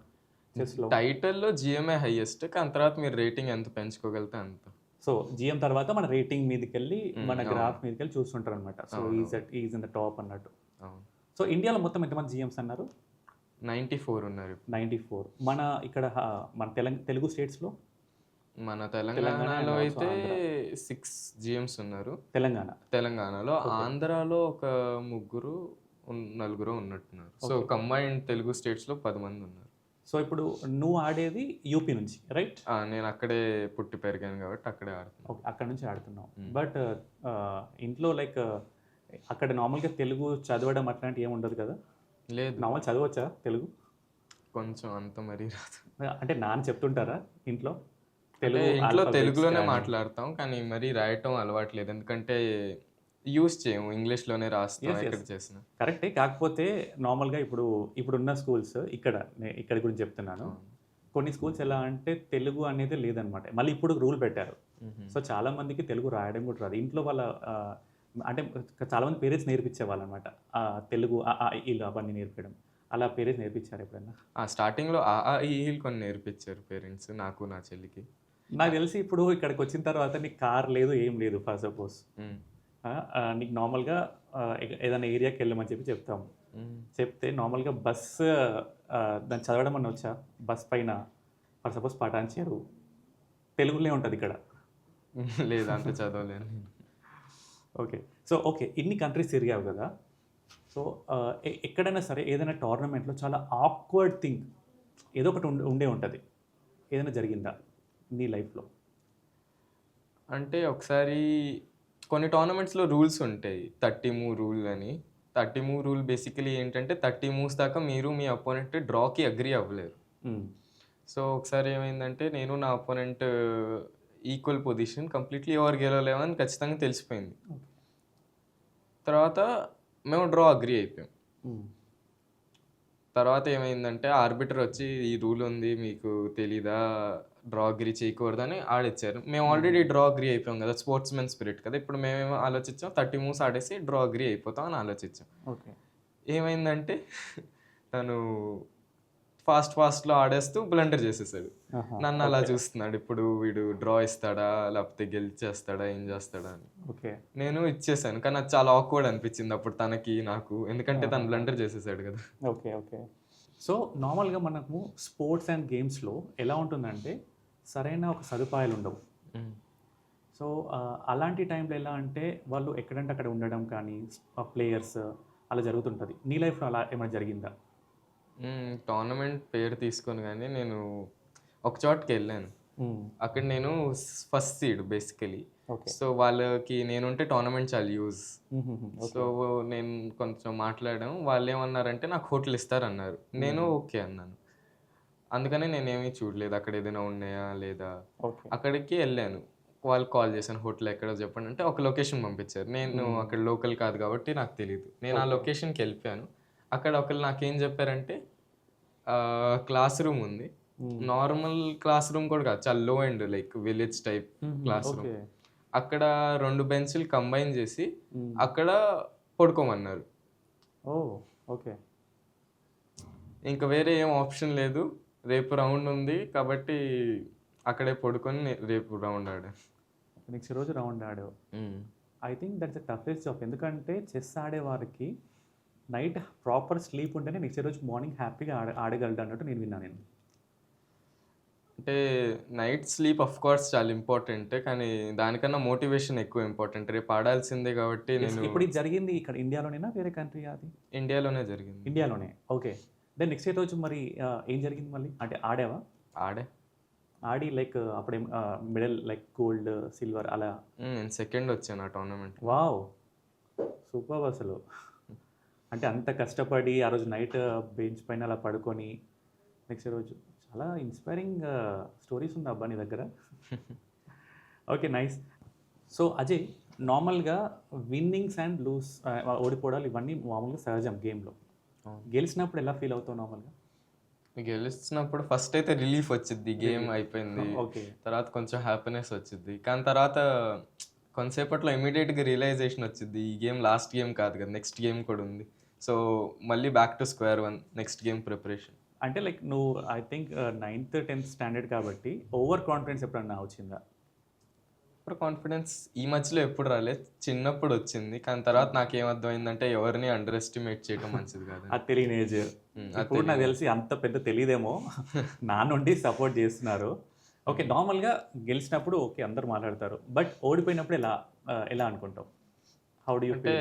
చెస్లో? టైటిల్లో జిఎంఏ హైయెస్ట్, కానీ తర్వాత మీరు రేటింగ్ ఎంత పెంచుకోగలితే అంత. సో జిఎం తర్వాత మన రేటింగ్ మీదకి వెళ్ళి మన గ్రాఫ్ మీదకి వెళ్ళి చూస్తుంటారు అనమాట. So is in the top అన్నట్టు. సో ఇండియాలో మొత్తం ఎంతమంది జిఎంస్ అన్నారు? 94 ఉన్నారు. 94. మన ఇక్కడ మన తెలుగు స్టేట్స్లో? మన తెలంగాణలో అయితే 6 జిఎంస్ ఉన్నారు. తెలంగాణలో. ఆంధ్రాలో ఒక 3-4 ఉన్నట్టున్నారు. సో కంబైన్డ్ తెలుగు స్టేట్స్లో 10 మంది ఉన్నారు. సో ఇప్పుడు నువ్వు ఆడేది యూపీ నుంచి, రైట్? నేను అక్కడే పుట్టి పెరిగాను కాబట్టి అక్కడే ఆడుతున్నాను. ఓకే, అక్కడ నుంచి ఆడుతున్నావు. బట్ ఇంట్లో లైక్ అక్కడ నార్మల్గా తెలుగు చదవడం అట్లాంటివి ఏమి ఉండదు కదా? లేదు. నార్మల్ చదవచ్చా తెలుగు? కొంచెం అంత మరీ రాదు. అంటే నాన్న చెప్తుంటారా ఇంట్లో? ఇంట్లో తెలుగులోనే మాట్లాడతాం, కానీ మరీ రాయటం అలవాట్లేదు, ఎందుకంటే యూస్ చేయము, ఇంగ్లీష్లోనే రాస్తాం ఎక్కడ చేసిన. కరెక్టే, కాకపోతే నార్మల్గా ఇప్పుడున్న స్కూల్స్ ఇక్కడ గురించి చెప్తున్నాను. కొన్ని స్కూల్స్ ఎలా అంటే తెలుగు అనేది లేదనమాట. మళ్ళీ ఇప్పుడు రూల్ పెట్టారు. సో చాలా మందికి తెలుగు రాయడం కూడా రాదు. ఇంట్లో వాళ్ళ అంటే చాలామంది పేరెంట్స్ నేర్పించేవాళ్ళు అనమాట తెలుగు ఇలా అవన్నీ నేర్పడం. అలా పేరెంట్స్ నేర్పించారు ఎప్పుడైనా? స్టార్టింగ్లో ఈలు కొన్ని నేర్పించారు పేరెంట్స్, నాకు నా చెల్లికి. నాకు తెలిసి ఇప్పుడు ఇక్కడికి వచ్చిన తర్వాత నీకు కార్ లేదు, ఏం లేదు. ఫస్ట్ సపోజ్ నీకు నార్మల్గా ఏదైనా ఏరియాకి వెళ్ళమని చెప్తాము. చెప్తే నార్మల్గా బస్సు దాన్ని చదవడం అని వచ్చా? బస్ పైన ఫర్ సపోజ్ పటాన్ చెరువు తెలుగులో ఉంటుంది, ఇక్కడ లేదు, అంత చదవలేను. ఓకే, సో ఇన్ని కంట్రీస్ తిరిగావు కదా. సో ఎక్కడైనా సరే ఏదైనా టోర్నమెంట్లో చాలా ఆక్వర్డ్ థింగ్ ఏదో ఒకటి ఉండే ఉంటుంది, ఏదైనా జరిగిందా నీ లైఫ్లో? అంటే ఒకసారి కొన్ని టోర్నమెంట్స్లో రూల్స్ ఉంటాయి, 30 మూవ్ రూల్ అని. 30 మూవ్ రూల్ బేసికలీ ఏంటంటే 30 మూవ్స్ దాకా మీరు మీ అపోనెంట్ డ్రాకి అగ్రీ అవ్వలేరు. సో ఒకసారి ఏమైందంటే నేను నా అపోనెంట్ ఈక్వల్ పొజిషన్, కంప్లీట్లీ ఎవరు గెలవలేమని ఖచ్చితంగా తెలిసిపోయింది. తర్వాత మేము డ్రా అగ్రీ అయిపోయాం. తర్వాత ఏమైందంటే ఆర్బిటర్ వచ్చి ఈ రూల్ ఉంది మీకు తెలీదా, డ్రా అగ్రీ చేయకూడదని ఆడిచ్చారు. మేము ఆల్రెడీ డ్రా అగ్రీ అయిపోయాం కదా, స్పోర్ట్స్ మెన్ స్పిరిట్ కదా. ఇప్పుడు మేమేమో ఆలోచించాం 30 మూవ్స్ ఆడేసి డ్రా అగ్రీ అయిపోతాం అని ఆలోచించాం. ఓకే. ఏమైందంటే తను ఫాస్ట్లో ఆడేస్తూ బ్లండర్ చేసేసాడు. నన్ను అలా చూస్తున్నాడు, ఇప్పుడు వీడు డ్రా ఇస్తాడా లేకపోతే గెలిచేస్తాడా ఏం చేస్తాడా అని. ఓకే. నేను ఇచ్చేసాను, కానీ అది చాలా ఆక్వర్డ్ అనిపించింది అప్పుడు తనకి నాకు, ఎందుకంటే తను బ్లండర్ చేసేసాడు కదా. ఓకే. ఓకే. సో నార్మల్గా మనకు స్పోర్ట్స్ అండ్ గేమ్స్లో ఎలా ఉంటుందంటే సరైన ఒక సదుపాయాలు ఉండవు. సో అలాంటి టైంలో ఎలా అంటే వాళ్ళు ఎక్కడంటే అక్కడ ఉండడం కానీ ప్లేయర్స్ అలా జరుగుతుంటుంది. నీ లైఫ్లో అలా ఏమైనా జరిగిందా? టోర్నమెంట్ పేరు తీసుకొని కానీ నేను ఒక చోటుకి వెళ్ళాను. అక్కడ నేను first seed basically. Okay. So వాళ్ళకి నేనుంటే టోర్నమెంట్ చాలా యూజ్. సో నేను కొంచెం మాట్లాడాం, వాళ్ళు ఏమన్నారంటే నాకు హోటల్ ఇస్తారన్నారు. నేను ఓకే అన్నాను. అందుకని నేనేమీ చూడలేదు అక్కడ ఏదైనా ఉన్నాయా లేదా. అక్కడికి వెళ్ళాను, వాళ్ళు కాల్ చేశాను హోటల్ ఎక్కడో చెప్పండి అంటే ఒక లొకేషన్ పంపించారు. నేను అక్కడ లోకల్ కాదు కాబట్టి నాకు తెలియదు. నేను ఆ లొకేషన్కి వెళ్ళిపోయాను. అక్కడ ఒకళ్ళు నాకేం చెప్పారంటే క్లాస్ రూమ్ ఉంది, నార్మల్ క్లాస్ రూమ్ కూడా కాదు, చాలా లో end like village type class room. అక్కడ 2 బెంచ్లు కంబైన్ చేసి అక్కడ పడుకోమన్నారు. ఓకే. ఇంకా వేరే ఏం ఆప్షన్ లేదు, రేపు రౌండ్ ఉంది కాబట్టి అక్కడే పడుకొని రేపు రౌండ్ ఆడాను. నెక్స్ట్ రోజు రౌండ్ ఆడావు. I think that's the toughest job. ఎందుకంటే చెస్ ఆడే వారికి నైట్ ప్రాపర్ స్లీప్ ఉంటేనే నెక్స్ట్ రోజు మార్నింగ్ హ్యాపీగా ఆడగలడు అన్నట్టు నేను విన్నాను. నేను అంటే నైట్ స్లీప్ ఆఫ్ కోర్స్ చాలా ఇంపార్టెంట్, కానీ దానికన్నా మోటివేషన్ ఎక్కువ ఇంపార్టెంట్. రేపు ఆడాల్సిందే కాబట్టి నేను. ఇప్పుడు ఇది జరిగింది ఇక్కడ ఇండియాలోనేనా వేరే కంట్రీ? అది ఇండియాలోనే జరిగింది. ఇండియాలోనే. ఓకే. దెన్ నెక్స్ట్ రోజు మరి ఏం జరిగింది మళ్ళీ? అంటే ఆడావా? ఆడి లైక్ అప్పుడే మెడల్ లైక్ గోల్డ్ సిల్వర్ అలా? నేను సెకండ్ వచ్చాను ఆ టోర్నమెంట్. వావ్, సూపర్ అసలు. అంటే అంత కష్టపడి ఆ రోజు నైట్ బెంచ్ పైన అలా పడుకొని నెక్స్ట్ రోజు చాలా ఇన్స్పైరింగ్ స్టోరీస్ ఉంది అబ్బా నీ దగ్గర. Okay, nice. సో అజయ్, నార్మల్గా విన్నింగ్స్ అండ్ లూస్ ఓడిపోవడాలు ఇవన్నీ మామూలుగా సహజం గేమ్లో. గెలిచినప్పుడు ఎలా ఫీల్ అవుతావు నార్మల్గా? గెలిచినప్పుడు ఫస్ట్ అయితే రిలీఫ్ వచ్చింది, గేమ్ అయిపోయింది. ఓకే. తర్వాత కొంచెం హ్యాపీనెస్ వచ్చింది, కానీ తర్వాత కొంతసేపట్లో ఇమీడియట్గా రియలైజేషన్ వచ్చింది, ఈ గేమ్ లాస్ట్ గేమ్ కాదు కదా, నెక్స్ట్ గేమ్ కూడా ఉంది. సో మళ్ళీ back to square one, next game preparation. అంటే లైక్ నువ్వు I think 9th 10th standard కాబట్టి ఓవర్ కాన్ఫిడెన్స్ ఎప్పుడన్నా వచ్చిందా? ఓవర్ కాన్ఫిడెన్స్ ఈ మధ్యలో ఎప్పుడు రాలేదు, చిన్నప్పుడు వచ్చింది. కానీ తర్వాత నాకేమర్థమైందంటే ఎవరిని అండర్ ఎస్టిమేట్ చేయడం మంచిది కాదు. అది తెలియని ఏజ్. ఇప్పుడు నాకు తెలిసి అంత పెద్ద తెలియదేమో, నా నుండి సపోర్ట్ చేస్తున్నారు. ఓకే, నార్మల్గా గెలిచినప్పుడు ఓకే అందరు మాట్లాడతారు, బట్ ఓడిపోయినప్పుడు ఎలా అనుకుంటావు? How do you? అంటే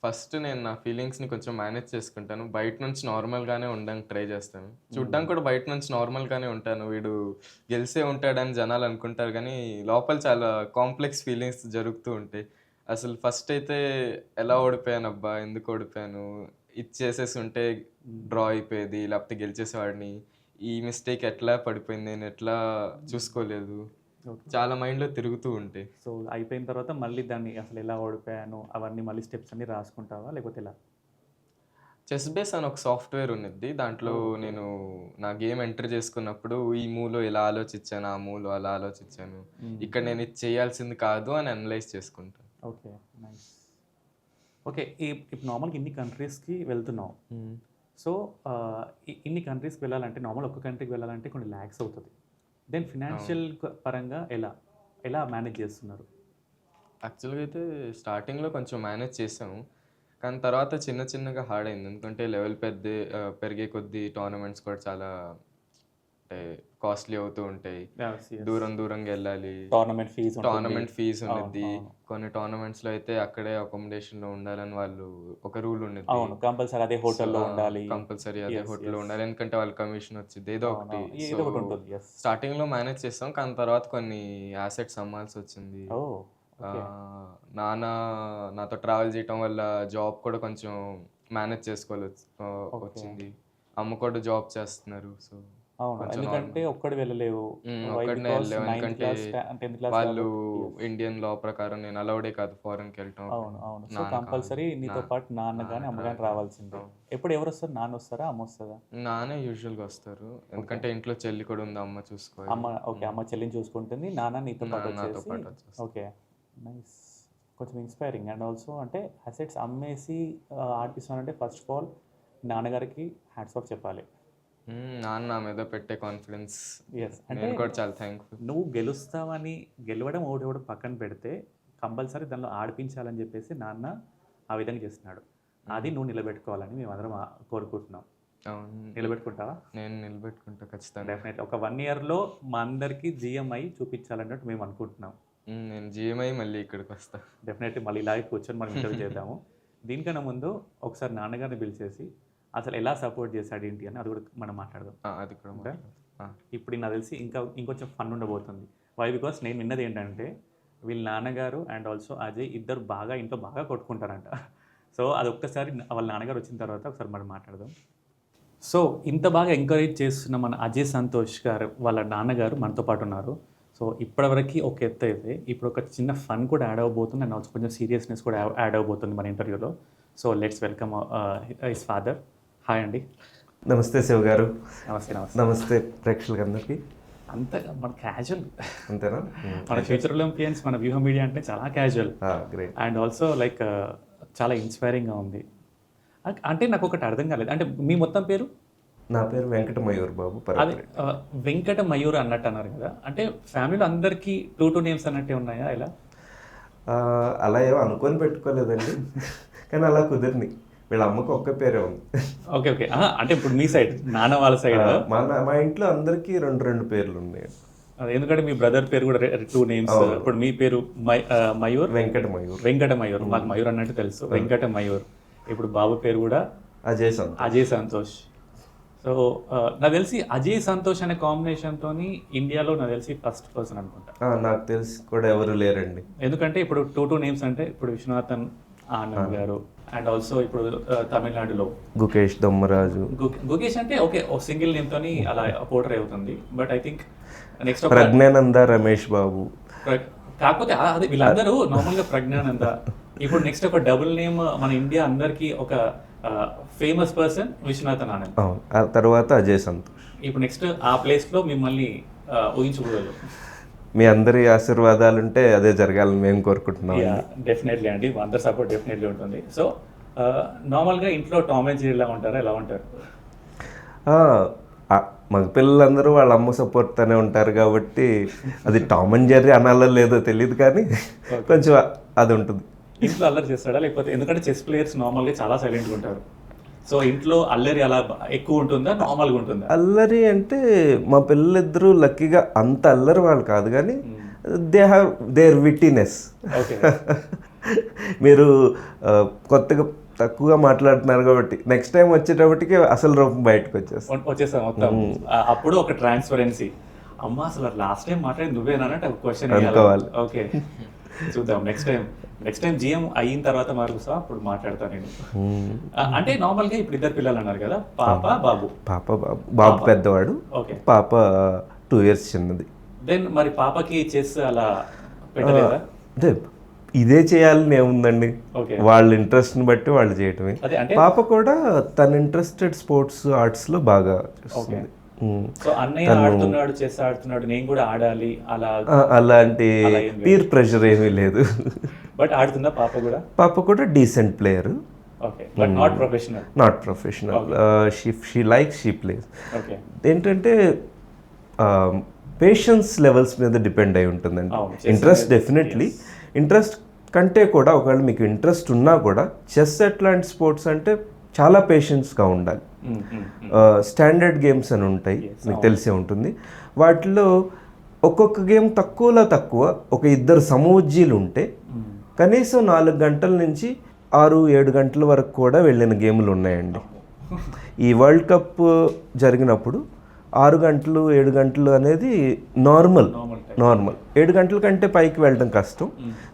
ఫస్ట్ నేను నా ఫీలింగ్స్ని కొంచెం మేనేజ్ చేసుకుంటాను. బయట నుంచి నార్మల్గానే ఉండడానికి ట్రై చేస్తాను. చూడ్డానికి కూడా బయట నుంచి నార్మల్గానే ఉంటాను, వీడు గెలిసే ఉంటాడని జనాలు అనుకుంటారు, కానీ లోపల చాలా కాంప్లెక్స్ ఫీలింగ్స్ జరుగుతూ ఉంటాయి. అసలు ఫస్ట్ అయితే ఎలా ఓడిపోయాను అబ్బా, ఎందుకు ఓడిపోయాను, ఇది చేసేసి ఉంటే డ్రా అయిపోయేది లేకపోతే గెలిచేసేవాడిని, ఈ మిస్టేక్ ఎట్లా పడిపోయింది, నేను ఎట్లా చూసుకోలేదు, చాలా మైండ్లో తిరుగుతూ ఉంటాయి. సో అయిపోయిన తర్వాత మళ్ళీ దాన్ని అసలు ఎలా ఓడిపోయాను అవన్నీ మళ్ళీ స్టెప్స్ అన్ని రాసుకుంటావా లేకపోతే ఎలా? చెస్ బేస్ అని ఒక సాఫ్ట్వేర్ ఉన్నది, దాంట్లో నేను నా గేమ్ ఎంటర్ చేసుకున్నప్పుడు ఈ మూవ్లో ఇలా ఆలోచించాను, ఆ మూవ్లో అలా ఆలోచించాను, ఇక్కడ నేను ఇది చేయాల్సింది కాదు అని అనలైజ్ చేసుకుంటాను. Okay, nice. ఓకే, ఇప్పుడు నార్మల్గా ఇన్ని కంట్రీస్కి వెళ్తున్నావు. సో ఇన్ని కంట్రీస్కి వెళ్ళాలంటే నార్మల్ ఒక్క కంట్రీకి వెళ్ళాలంటే కొన్ని ల్యాక్స్ అవుతుంది. దెన్ ఫినాన్షియల్ పరంగా ఎలా మేనేజ్ చేస్తున్నారు? యాక్చువల్గా అయితే స్టార్టింగ్లో కొంచెం మేనేజ్ చేసాము, కానీ తర్వాత చిన్న చిన్నగా హార్డ్ అయింది. ఎందుకంటే లెవెల్ పెరిగే కొద్దీ టోర్నమెంట్స్ కూడా చాలా అంటే కాస్ట్లీ అవుతూ ఉంటాయి, దూరంగా వెళ్ళాలి, టోర్నమెంట్ ఫీజు ఉన్నది. కొన్ని టోర్నమెంట్స్లో అయితే అక్కడే అకామిడేషన్లో ఉండాలని వాళ్ళు ఒక రూల్ ఉన్నది, కంపల్సరీ అదే హోటల్లో ఉండాలి, ఎందుకంటే వాళ్ళ కమిషన్ వచ్చింది ఏదో ఒకటి. స్టార్టింగ్లో మేనేజ్ చేస్తాం, కానీ తర్వాత కొన్ని యాసెట్స్ అమ్మాల్సి వచ్చింది. నాతో ట్రావెల్ చేయటం వల్ల జాబ్ కూడా కొంచెం మేనేజ్ చేసుకోవాలి వచ్చింది, అమ్మ కూడా జాబ్ చేస్తున్నారు. సో అవును, ఎందుకంటే ఒక్కడు వెళ్ళలేవు. ఒక్కడనే వెళ్ళలేవు, ఎందుకంటే 10th క్లాస్ వాళ్ళు ఇండియన్ లా ప్రకారం నేను అలౌడే కాదు ఫారెన్కి వెళ్ళటం. అవును అవును. సో కంపల్సరీ నీతో పాటు నాన్న కానీ అమ్మ కానీ రావాల్సిందే. ఎప్పుడు ఎవరు వస్తారు? నాన్న వస్తారా, అమ్మ వస్తుందా? నానే యూజువల్గా వస్తారు, ఎందుకంటే ఇంట్లో చెల్లి కూడా ఉంది, అమ్మ చూసుకోవాలి. అమ్మ ఓకే, అమ్మ చెల్లిని చూసుకుంటుంది, నాన్న నీతో పాటు నాతో పాటు వచ్చేసి. వచ్చేసి. Okay, nice. కొంచెం ఇన్స్పైరింగ్. అండ్ ఆల్సో అంటే అసెట్స్ అమ్మేసి ఆడిపిస్తున్నానంటే ఫస్ట్ ఆఫ్ ఆల్ నాన్నగారికి హ్యాట్స్ ఆఫ్ చెప్పాలి. నాన్న నా మీద పెట్టే కాన్ఫిడెన్స్ ఎస్, అంటే నేను కూడా చాలా థ్యాంక్ఫుల్. నువ్వు గెలుస్తావని గెలవడం ఓడివడం పక్కన పెడితే కంపల్సరీ దానిలో ఆడిపించాలని చెప్పేసి నాన్న ఆ విధంగా చేస్తున్నాడు. అది నువ్వు నిలబెట్టుకోవాలని మేమందరం కోరుకుంటున్నాం. అవును, నిలబెట్టుకుంటావా? నేను నిలబెట్టుకుంటా ఖచ్చితంగా. డెఫినెట్లీ ఒక 1 yearలో మా అందరికీ జిఎంఐ చూపించాలన్నట్టు మేము అనుకుంటున్నాం. నేను జిఎంఐ మళ్ళీ ఇక్కడికి వస్తా. డెఫినెట్లీ మళ్ళీ ఇలాగే కూర్చొని మనం ఇంటర్వ్యూ చేద్దాము. దీనికన్నా ముందు ఒకసారి నాన్నగారిని పిలిచేసి అసలు ఎలా సపోర్ట్ చేశాడు ఏంటి అని అది కూడా మనం మాట్లాడదాం. అది కూడా మాట్లాడదాం. ఇప్పుడు నాకు తెలిసి ఇంకొంచెం ఫన్ ఉండబోతుంది. వై బికాస్ నేను విన్నది ఏంటంటే వీళ్ళ నాన్నగారు అండ్ ఆల్సో అజయ్ ఇద్దరు బాగా ఇంట్లో బాగా కొట్టుకుంటారంట. సో అది ఒక్కసారి వాళ్ళ నాన్నగారు వచ్చిన తర్వాత ఒకసారి మనం మాట్లాడదాం. సో ఇంత బాగా ఎంకరేజ్ చేస్తున్న మన అజయ్ సంతోష్ గారు వాళ్ళ నాన్నగారు మనతో పాటు ఉన్నారు. సో ఇప్పటివరకు ఒక ఎత్తు అయితే ఇప్పుడు ఒక చిన్న ఫన్ కూడా యాడ్ అవ్వబోతుంది అండ్ ఆల్సో కొంచెం సీరియస్నెస్ కూడా యాడ్ అవ్వబోతుంది మన ఇంటర్వ్యూలో. So let's welcome his father. Hi అండి. నమస్తే శివ గారు. నమస్తే. నమస్తే. నమస్తే ప్రేక్షకులందరికీ. అంత మన క్యాజువల్ అంతేనా? మన ఫ్యూచర్ ఒలింపియన్స్ మన వ్యూహం మీడియా అంటే చాలా casual great. And also like చాలా ఇన్స్పైరింగ్గా ఉంది. అంటే నాకు ఒకటి అర్థం కాలేదు, అంటే మీ మొత్తం పేరు? నా పేరు వెంకట మయూర్ బాబు. అదే వెంకట మయూర్ అన్నట్టు అన్నారు కదా, అంటే ఫ్యామిలీలో అందరికీ 2 నేమ్స్ అన్నట్టే ఉన్నాయా ఇలా? అలా ఏమో అనుకొని పెట్టుకోలేదండి, కానీ అలా కుదిరింది. వీళ్ళ అమ్మకు ఒక్క పేరే ఉంది. ఓకే ఓకే, అంటే ఇప్పుడు మీ సైడ్ నాన్న వాళ్ళ సైడ్ మా ఇంట్లో అందరికీ 2 పేర్లు ఉన్నాయి. ఎందుకంటే మీ బ్రదర్ పేరు కూడా 2 నేమ్స్. ఇప్పుడు మీ పేరు మయూర్, వెంకట మయూర్. వెంకట మయూర్, మాకు మయూర్ అన్నట్టు తెలుసు, వెంకట మయూర్. ఇప్పుడు బాబు పేరు కూడా అజయ్ సంతోష్. సో నాకు తెలిసి అజయ్ సంతోష్ అనే కాంబినేషన్తో ఇండియాలో నాకు తెలిసి ఫస్ట్ పర్సన్ అనుకుంటా. నాకు తెలిసి కూడా ఎవరు లేరండి, ఎందుకంటే ఇప్పుడు 2 నేమ్స్ అంటే ఇప్పుడు విశ్వనాథన్ ఆనంద్ గారు అండ్ ఆల్సో ఇప్పుడు తమిళనాడులో గుకేష్ దొమ్మరాజు. గుకేష్ అంటే ఓకే ఓ సింగిల్ నేమ్ తోని అలా పోర్ట్రే అవుతుంది. But I think next Praggnanandhaa Ramesh Babu. కాకపోతే అదే వీళ్ళందరూ నార్మల్గా ప్రజ్ఞానంద. ఇప్పుడు నెక్స్ట్ ఒక డబుల్ నేమ్ మన ఇండియా అందరికి ఒక ఫేమస్ పర్సన్ విశ్వనాథన్ ఆనంద్. ఆ తర్వాత అజయ్ సంతోష్. ఇప్పుడు నెక్స్ట్ ఆ ప్లేస్ లో మిమ్మల్ని ఊహించకూడదు. మీ అందరి ఆశీర్వాదాలు ఉంటే అదే జరగాలని మేము కోరుకుంటున్నాం. డెఫినెట్లీ అండి, అందరి సపోర్ట్ డెఫినెట్లీ ఉంటుంది. సో నార్మల్గా ఇంట్లో టామ్ అండ్ జెర్రీ ఎలా ఉంటారా, ఎలా ఉంటారు? మగ పిల్లలందరూ వాళ్ళ అమ్మ సపోర్ట్తోనే ఉంటారు కాబట్టి అది టామ్ అండ్ జెర్రీ అనాలో లేదో తెలియదు, కానీ కొంచెం అది ఉంటుంది. ఇంట్లో అల్లరి చేస్తాడా లేకపోతే? ఎందుకంటే చెస్ ప్లేయర్స్ నార్మల్గా చాలా సైలెంట్గా ఉంటారు. సో ఇంట్లో అల్లరి అలా ఎక్కువ ఉంటుందా, నార్మల్గా ఉంటుందా? అల్లరి అంటే మా పిల్లలిద్దరూ లక్కీగా అంత అల్లరి వాళ్ళు కాదు, కానీ they have their wittiness. Okay, మీరు కొత్తగా తక్కువగా మాట్లాడుతున్నారు కాబట్టి నెక్స్ట్ టైం వచ్చేటప్పటికి అసలు రూపం బయటకు వచ్చేస్తాం మొత్తం. అప్పుడు ఒక ట్రాన్స్పరెన్సీ, అమ్మ అసలు లాస్ట్ టైం మాట్లాడి నువ్వేనా అంటే ఒక క్వశ్చన్ అనుకోవాలి. ఓకే, చూద్దాం నెక్స్ట్ టైం జిఎం అయిన తర్వాత మారుస్తా, అప్పుడు మాట్లాడతాను నేను. అంటే నార్మల్గా ఇప్పుడు 2 పిల్లలు అన్నారు కదా, పాప బాబు. బాబు పెద్దవాడు, ఓకే, పాప 2 years చిన్నది. దెన్ మరి పాపకి చెస్ అలా పెట్టలేదా? అదే ఇదే చేయాలని ఏముందండి, వాళ్ళ ఇంట్రెస్ట్ని బట్టి వాళ్ళు చేయటమే. పాప కూడా తన ఇంట్రెస్టెడ్ స్పోర్ట్స్ ఆర్ట్స్లో బాగా చేస్తుంది. సో అన్నయ్య ఆడుతున్నాడు, చెస్ ఆడుతున్నాడు, నేను కూడా ఆడాలి అలా అలాంటి పీర్ ప్రెషర్ ఏమీ లేదు. బట్ ఆడుతుందా పాప కూడా? పాప కూడా decent player. Okay, but not professional. She likes, she place. ఏంటంటే పేషెన్స్ లెవెల్స్ మీద డిపెండ్ అయి ఉంటుందండి. ఇంట్రెస్ట్ డెఫినెట్లీ, ఇంట్రెస్ట్ కంటే కూడా ఒకవేళ మీకు ఇంట్రెస్ట్ ఉన్నా కూడా చెస్ అట్లాంటి స్పోర్ట్స్ అంటే చాలా పేషెన్స్గా ఉండాలి. స్టాండర్డ్ గేమ్స్ అని ఉంటాయి, మీకు తెలిసే ఉంటుంది. వాటిలో ఒక్కొక్క గేమ్ తక్కువలో తక్కువ ఒక 2 సమూజ్జీలు ఉంటే కనీసం 4 గంటల నుంచి 6-7 గంటల వరకు కూడా వెళ్ళిన గేములు ఉన్నాయండి. ఈ వరల్డ్ కప్ జరిగినప్పుడు 6 గంటలు 7 గంటలు అనేది నార్మల్. 7 గంటల కంటే పైకి వెళ్ళడం కష్టం.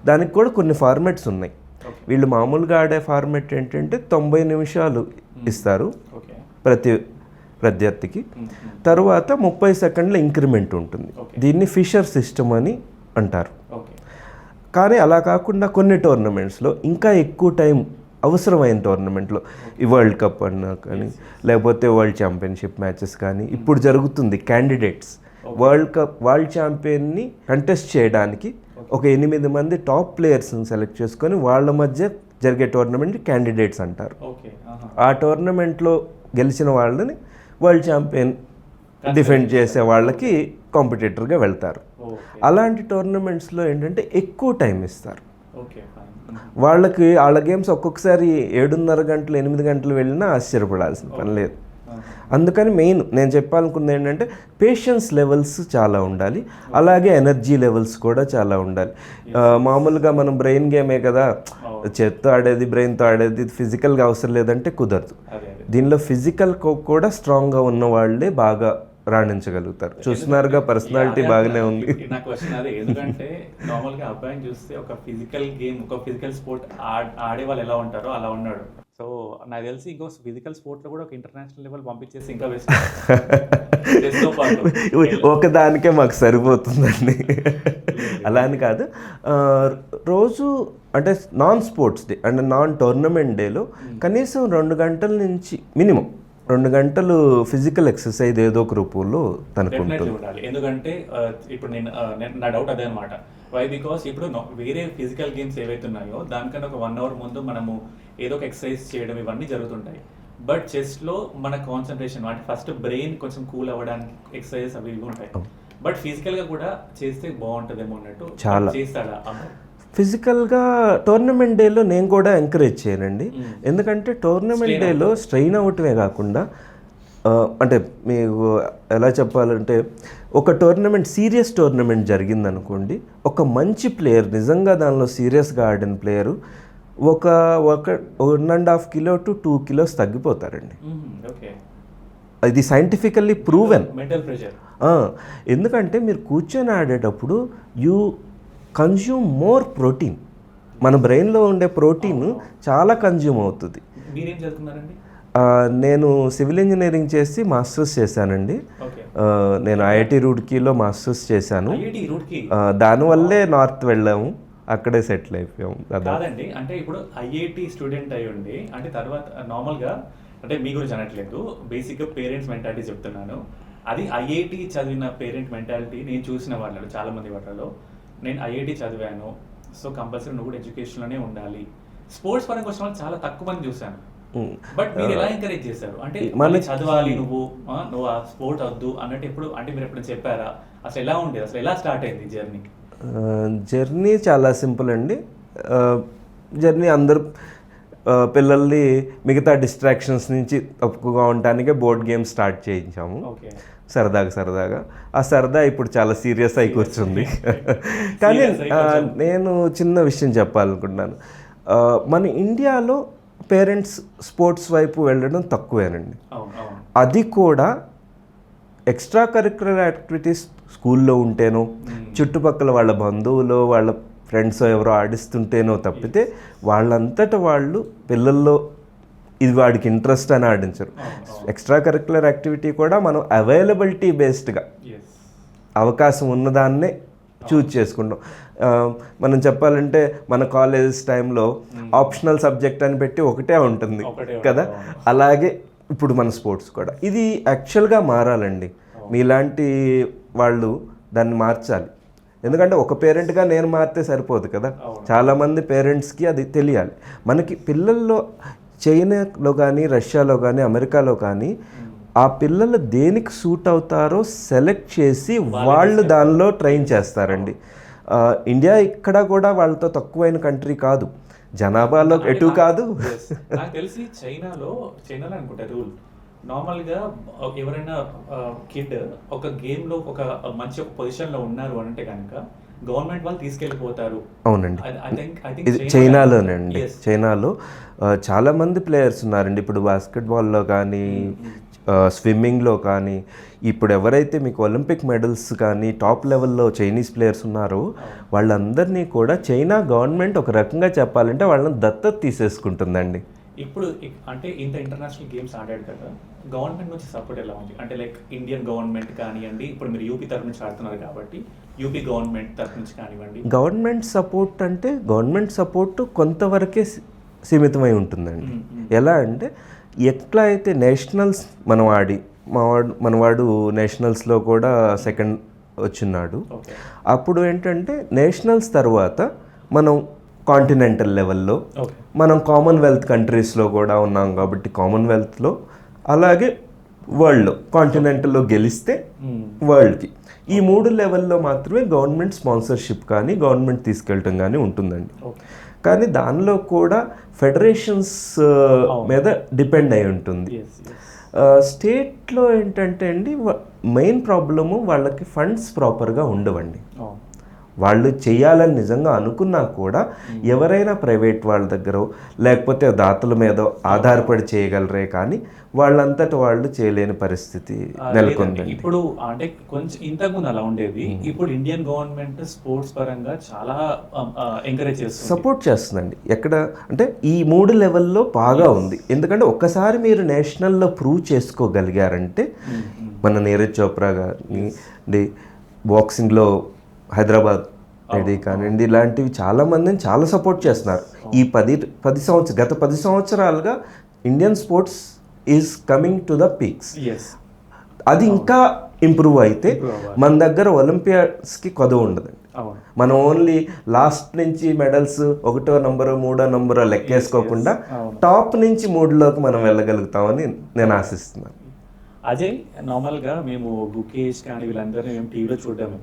దానికి కూడా కొన్ని ఫార్మాట్స్ ఉన్నాయి. వీళ్ళు మామూలుగా ఆడే ఫార్మాట్ ఏంటంటే 90 నిమిషాలు ఇస్తారు ప్రత్యర్థికి. తర్వాత 30 సెకండ్ల ఇంక్రిమెంట్ ఉంటుంది. దీన్ని ఫిషర్ సిస్టమ్ అని అంటారు. కానీ అలా కాకుండా కొన్ని టోర్నమెంట్స్లో ఇంకా ఎక్కువ టైం అవసరమైన టోర్నమెంట్లో ఈ వరల్డ్ కప్ అన్నా కానీ లేకపోతే వరల్డ్ ఛాంపియన్షిప్ మ్యాచెస్ కానీ ఇప్పుడు జరుగుతుంది. క్యాండిడేట్స్ వరల్డ్ ఛాంపియన్ని కంటెస్ట్ చేయడానికి ఒక 8 మంది టాప్ ప్లేయర్స్ని సెలెక్ట్ చేసుకొని వాళ్ళ మధ్య జరిగే టోర్నమెంట్ క్యాండిడేట్స్ అంటారు. ఆ టోర్నమెంట్లో గెలిచిన వాళ్ళని వరల్డ్ ఛాంపియన్ డిఫెండ్ చేసే వాళ్ళకి కాంపిటేటర్గా వెళ్తారు. అలాంటి టోర్నమెంట్స్లో ఏంటంటే ఎక్కువ టైం ఇస్తారు వాళ్ళకి. వాళ్ళ గేమ్స్ ఒక్కొక్కసారి 7:30 గంటలు 8 గంటలు వెళ్ళినా ఆశ్చర్యపడాల్సిన పని లేదు. అందుకని మెయిన్ నేను చెప్పాలనుకుంది ఏంటంటే పేషెన్స్ లెవెల్స్ చాలా ఉండాలి, అలాగే ఎనర్జీ లెవెల్స్ కూడా చాలా ఉండాలి. మామూలుగా మనం బ్రెయిన్ గేమే కదా, చేత్తో ఆడేది బ్రెయిన్తో ఆడేది, ఫిజికల్గా అవసరం లేదంటే కుదరదు. దీనిలో ఫిజికల్ కూడా స్ట్రాంగ్గా ఉన్న వాళ్ళే బాగా రాణించగలుగుతారు. చూస్తున్నారుగా పర్సనాలిటీ బాగానే ఉంది. నా క్వశ్చన్ అదే, ఎందుకంటే నార్మల్గా అబ్బాయిని చూస్తే ఒక ఫిజికల్ గేమ్ ఒక ఫిజికల్ స్పోర్ట్ ఆడే వాళ్ళు ఎలా ఉంటారో అలా ఉన్నాడు. సో నాకు తెలిసి ఇంకో ఫిజికల్ స్పోర్ట్లో కూడా ఒక ఇంటర్నేషనల్ లెవెల్ పంపించేసి ఇంకా ఒకదానికే మాకు సరిపోతుందండి. అలా అని కాదు, రోజు అంటే నాన్ స్పోర్ట్స్ డే అంటే నాన్ టోర్నమెంట్ డేలో కనీసం 2 గంటల నుంచి మినిమం 2 గంటలు ఫిజికల్ ఎక్సర్సైజ్ ఏదో ఒక రూపంలో తనకు ఉంటుంది. ఎందుకంటే ఇప్పుడు నా డౌట్ అదే అనమాట. వై బికాస్ ఇప్పుడు వేరే ఫిజికల్ గేమ్స్ ఏవైతే ఉన్నాయో దానికన్నా ఒక 1 అవర్ ముందు మనము ఏదో ఒక ఎక్సర్సైజ్ చేయడం ఇవన్నీ జరుగుతుంటాయి. బట్ చెస్లో మన కాన్సన్ట్రేషన్ అంటే ఫస్ట్ బ్రెయిన్ కొంచెం కూల్ అవ్వడానికి ఎక్సర్సైజెస్ అవి ఇవి ఉంటాయి. బట్ ఫిజికల్గా కూడా చేస్తే బాగుంటుందేమో అన్నట్టు చాలా చేస్తాడా? ఫిజికల్గా టోర్నమెంట్ డేలో నేను కూడా ఎంకరేజ్ చేయనండి. ఎందుకంటే టోర్నమెంట్ డేలో స్ట్రెయిన్ అవ్వటమే కాకుండా అంటే మీకు ఎలా చెప్పాలంటే ఒక టోర్నమెంట్ సీరియస్ టోర్నమెంట్ జరిగిందనుకోండి, ఒక మంచి ప్లేయర్ నిజంగా దానిలో సీరియస్గా ఆడిన ప్లేయరు ఒక 1.5 కిలో టు 2 కిలోస్ తగ్గిపోతారండి. ఇది సైంటిఫికల్లీ ప్రూవెన్. ఎందుకంటే మీరు కూర్చొని ఆడేటప్పుడు యూ కన్జ్యూమ్ మోర్ ప్రోటీన్. మన బ్రెయిన్లో ఉండే ప్రోటీన్ చాలా కన్జ్యూమ్ అవుతుంది. మీరేం చదువుకున్నారండి? నేను సివిల్ ఇంజనీరింగ్ చేసి మాస్టర్స్ చేశానండి. నేను ఐఐటి రూడ్కీలో మాస్టర్స్ చేశాను. దానివల్లే నార్త్ వెళ్ళాము, అక్కడే సెటిల్ అయిపోయాము. కాదండి, అంటే ఇప్పుడు ఐఐటి స్టూడెంట్ అయి ఉండి అంటే తర్వాత నార్మల్గా అంటే మీ గురించి అనట్లేదు, బేసిక్గా పేరెంట్స్ మెంటాలిటీ చెప్తున్నాను. అది ఐఐటి చదివిన పేరెంట్ మెంటాలిటీ నేను చూసిన వాళ్ళలో చాలామంది వాళ్ళలో. నేను ఐఐటి చదివాను, సో కంపల్సరీ నువ్వు కూడా ఎడ్యుకేషన్లోనే ఉండాలి. స్పోర్ట్స్ పరంగా వచ్చిన వాళ్ళు చాలా తక్కువ మంది చూశాను. బట్ మీరు ఎలా ఎంకరేజ్ చేశారు? అంటే మళ్ళీ చదవాలి నువ్వు ఆ స్పోర్ట్ వద్దు అన్నట్టు ఎప్పుడు అంటే మీరు ఎప్పుడు చెప్పారా? అసలు ఎలా ఉండేది, అసలు ఎలా స్టార్ట్ అయింది జర్నీ? జర్నీ చాలా సింపుల్ అండి. జర్నీ అందరూ పిల్లల్ని మిగతా డిస్ట్రాక్షన్స్ నుంచి తప్పుగా ఉండటానికే బోర్డ్ గేమ్ స్టార్ట్ చేయించాము సరదాగా. ఆ సరదా ఇప్పుడు చాలా సీరియస్ అయి కూర్చుంది. కానీ నేను చిన్న విషయం చెప్పాలనుకుంటున్నాను. మన ఇండియాలో పేరెంట్స్ స్పోర్ట్స్ వైపు వెళ్ళడం తక్కువేనండి. అది కూడా ఎక్స్ట్రా కరిక్యులర్ యాక్టివిటీస్ స్కూల్లో ఉంటేనో చుట్టుపక్కల వాళ్ళ బంధువులు వాళ్ళ ఫ్రెండ్స్ ఎవరో ఆడిస్తుంటేనో తప్పితే వాళ్ళంతటా వాళ్ళు పిల్లల్లో ఇది వాడికి ఇంట్రెస్ట్ అని ఆడించరు. ఎక్స్ట్రా కరిక్యులర్ యాక్టివిటీ కూడా మనం అవైలబిలిటీ బేస్డ్గా అవకాశం ఉన్నదాన్నే చూజ్ చేసుకుంటాం. మనం చెప్పాలంటే మన కాలేజ్ టైంలో ఆప్షనల్ సబ్జెక్ట్ అని పెట్టి ఒకటే ఉంటుంది కదా, అలాగే ఇప్పుడు మన స్పోర్ట్స్ కూడా. ఇది యాక్చువల్గా మారాలండి. మీలాంటి వాళ్ళు దాన్ని మార్చాలి. ఎందుకంటే ఒక పేరెంట్గా నేను మారితే సరిపోదు కదా, చాలామంది పేరెంట్స్కి అది తెలియాలి. మనకి పిల్లల్లో చైనాలో కానీ రష్యాలో కానీ అమెరికాలో కానీ ఆ పిల్లలు దేనికి సూట్ అవుతారో సెలెక్ట్ చేసి వాళ్ళు దానిలో ట్రైన్ చేస్తారండి. ఇండియా ఇక్కడ కూడా వాళ్ళతో తక్కువైన కంట్రీ కాదు, జనాభాలో ఎటు కాదు. నాకు తెలిసి చైనాలో అనుకుంటా రూల్ నార్మల్గా ఎవరైనా కిడ్ ఒక గేమ్లో ఒక మంచి ఒక పొజిషన్లో ఉన్నారు అంటే కనుక గవర్నమెంట్ వాళ్ళు తీసుకెళ్ళిపోతారు. అవునండి, ఇది చైనాలోనండి. చైనాలో చాలామంది ప్లేయర్స్ ఉన్నారండి. ఇప్పుడు బాస్కెట్బాల్లో కానీ స్విమ్మింగ్లో కానీ ఇప్పుడు ఎవరైతే మీకు ఒలింపిక్ మెడల్స్ కానీ టాప్ లెవెల్లో చైనీస్ ప్లేయర్స్ ఉన్నారో వాళ్ళందరినీ కూడా చైనా గవర్నమెంట్ ఒక రకంగా చెప్పాలంటే వాళ్ళని దత్తత తీసేసుకుంటుందండి. ఇప్పుడు అంటే ఇంత ఇంటర్నేషనల్ గేమ్స్ ఆడాడు కదా, గవర్నమెంట్ నుంచి సపోర్ట్ ఎలా ఉంది? అంటే లైక్ ఇండియన్ గవర్నమెంట్ కానివ్వండి, ఇప్పుడు మీరు యూపీ తరఫు నుంచి ఆడుతున్నారు కాబట్టి యూపీ గవర్నమెంట్ తరఫు నుంచి కానివ్వండి. గవర్నమెంట్ సపోర్ట్ అంటే గవర్నమెంట్ సపోర్ట్ కొంతవరకే సీమితమై ఉంటుందండి. ఎలా అంటే ఎట్లా అయితే నేషనల్స్ మనం ఆడి మనవాడు నేషనల్స్లో కూడా సెకండ్ వచ్చిన్నాడు. అప్పుడు ఏంటంటే నేషనల్స్ తర్వాత మనం కాంటినెంటల్ లెవెల్లో మనం కామన్వెల్త్ కంట్రీస్లో కూడా ఉన్నాం కాబట్టి కామన్వెల్త్లో, అలాగే వరల్డ్లో కాంటినెంటల్లో గెలిస్తే వరల్డ్కి, ఈ 3 లెవెల్లో మాత్రమే గవర్నమెంట్ స్పాన్సర్షిప్ కానీ గవర్నమెంట్ తీసుకెళ్ళటం కానీ ఉంటుందండి. కానీ దానిలో కూడా ఫెడరేషన్స్ మీద డిపెండ్ అయి ఉంటుంది. స్టేట్లో ఏంటంటే అండి మెయిన్ ప్రాబ్లము వాళ్ళకి ఫండ్స్ ప్రాపర్గా ఉండవండి. వాళ్ళు చేయాలని నిజంగా అనుకున్నా కూడా ఎవరైనా ప్రైవేట్ వాళ్ళ దగ్గర లేకపోతే దాతల మీద ఆధారపడి చేయగలరే కానీ వాళ్ళంతటి వాళ్ళు చేయలేని పరిస్థితి నెలకొందండి. ఇప్పుడు అంటే కొంచెం ఇంతకుముందు అలా ఉండేది, ఇప్పుడు ఇండియన్ గవర్నమెంట్ స్పోర్ట్స్ పరంగా చాలా ఎంకరేజ్ చేస్తుంది, సపోర్ట్ చేస్తుందండి. ఎక్కడ అంటే ఈ 3 లెవెల్లో బాగా ఉంది. ఎందుకంటే ఒక్కసారి మీరు నేషనల్లో ప్రూవ్ చేసుకోగలిగారంటే, మన నీరజ్ చోప్రా గారిని బాక్సింగ్లో హైదరాబాద్ ఇది కానివ్వండి, ఇలాంటివి చాలామందిని చాలా సపోర్ట్ చేస్తున్నారు. ఈ గత 10 సంవత్సరాలుగా Indian sports is coming to the peaks. అది ఇంకా ఇంప్రూవ్ అయితే మన దగ్గర ఒలింపియాడ్స్కి కొదవ ఉండదండి. మనం ఓన్లీ లాస్ట్ నుంచి మెడల్స్ 1వ నంబరు 3వ నంబరు లెక్కేసుకోకుండా టాప్ నుంచి 3లోకి మనం వెళ్ళగలుగుతామని నేను ఆశిస్తున్నాను. అజయ్, నార్మల్గా మేము గుకేష్ కానీ వీళ్ళందరినీ మేము టీవీలో చూడడమే,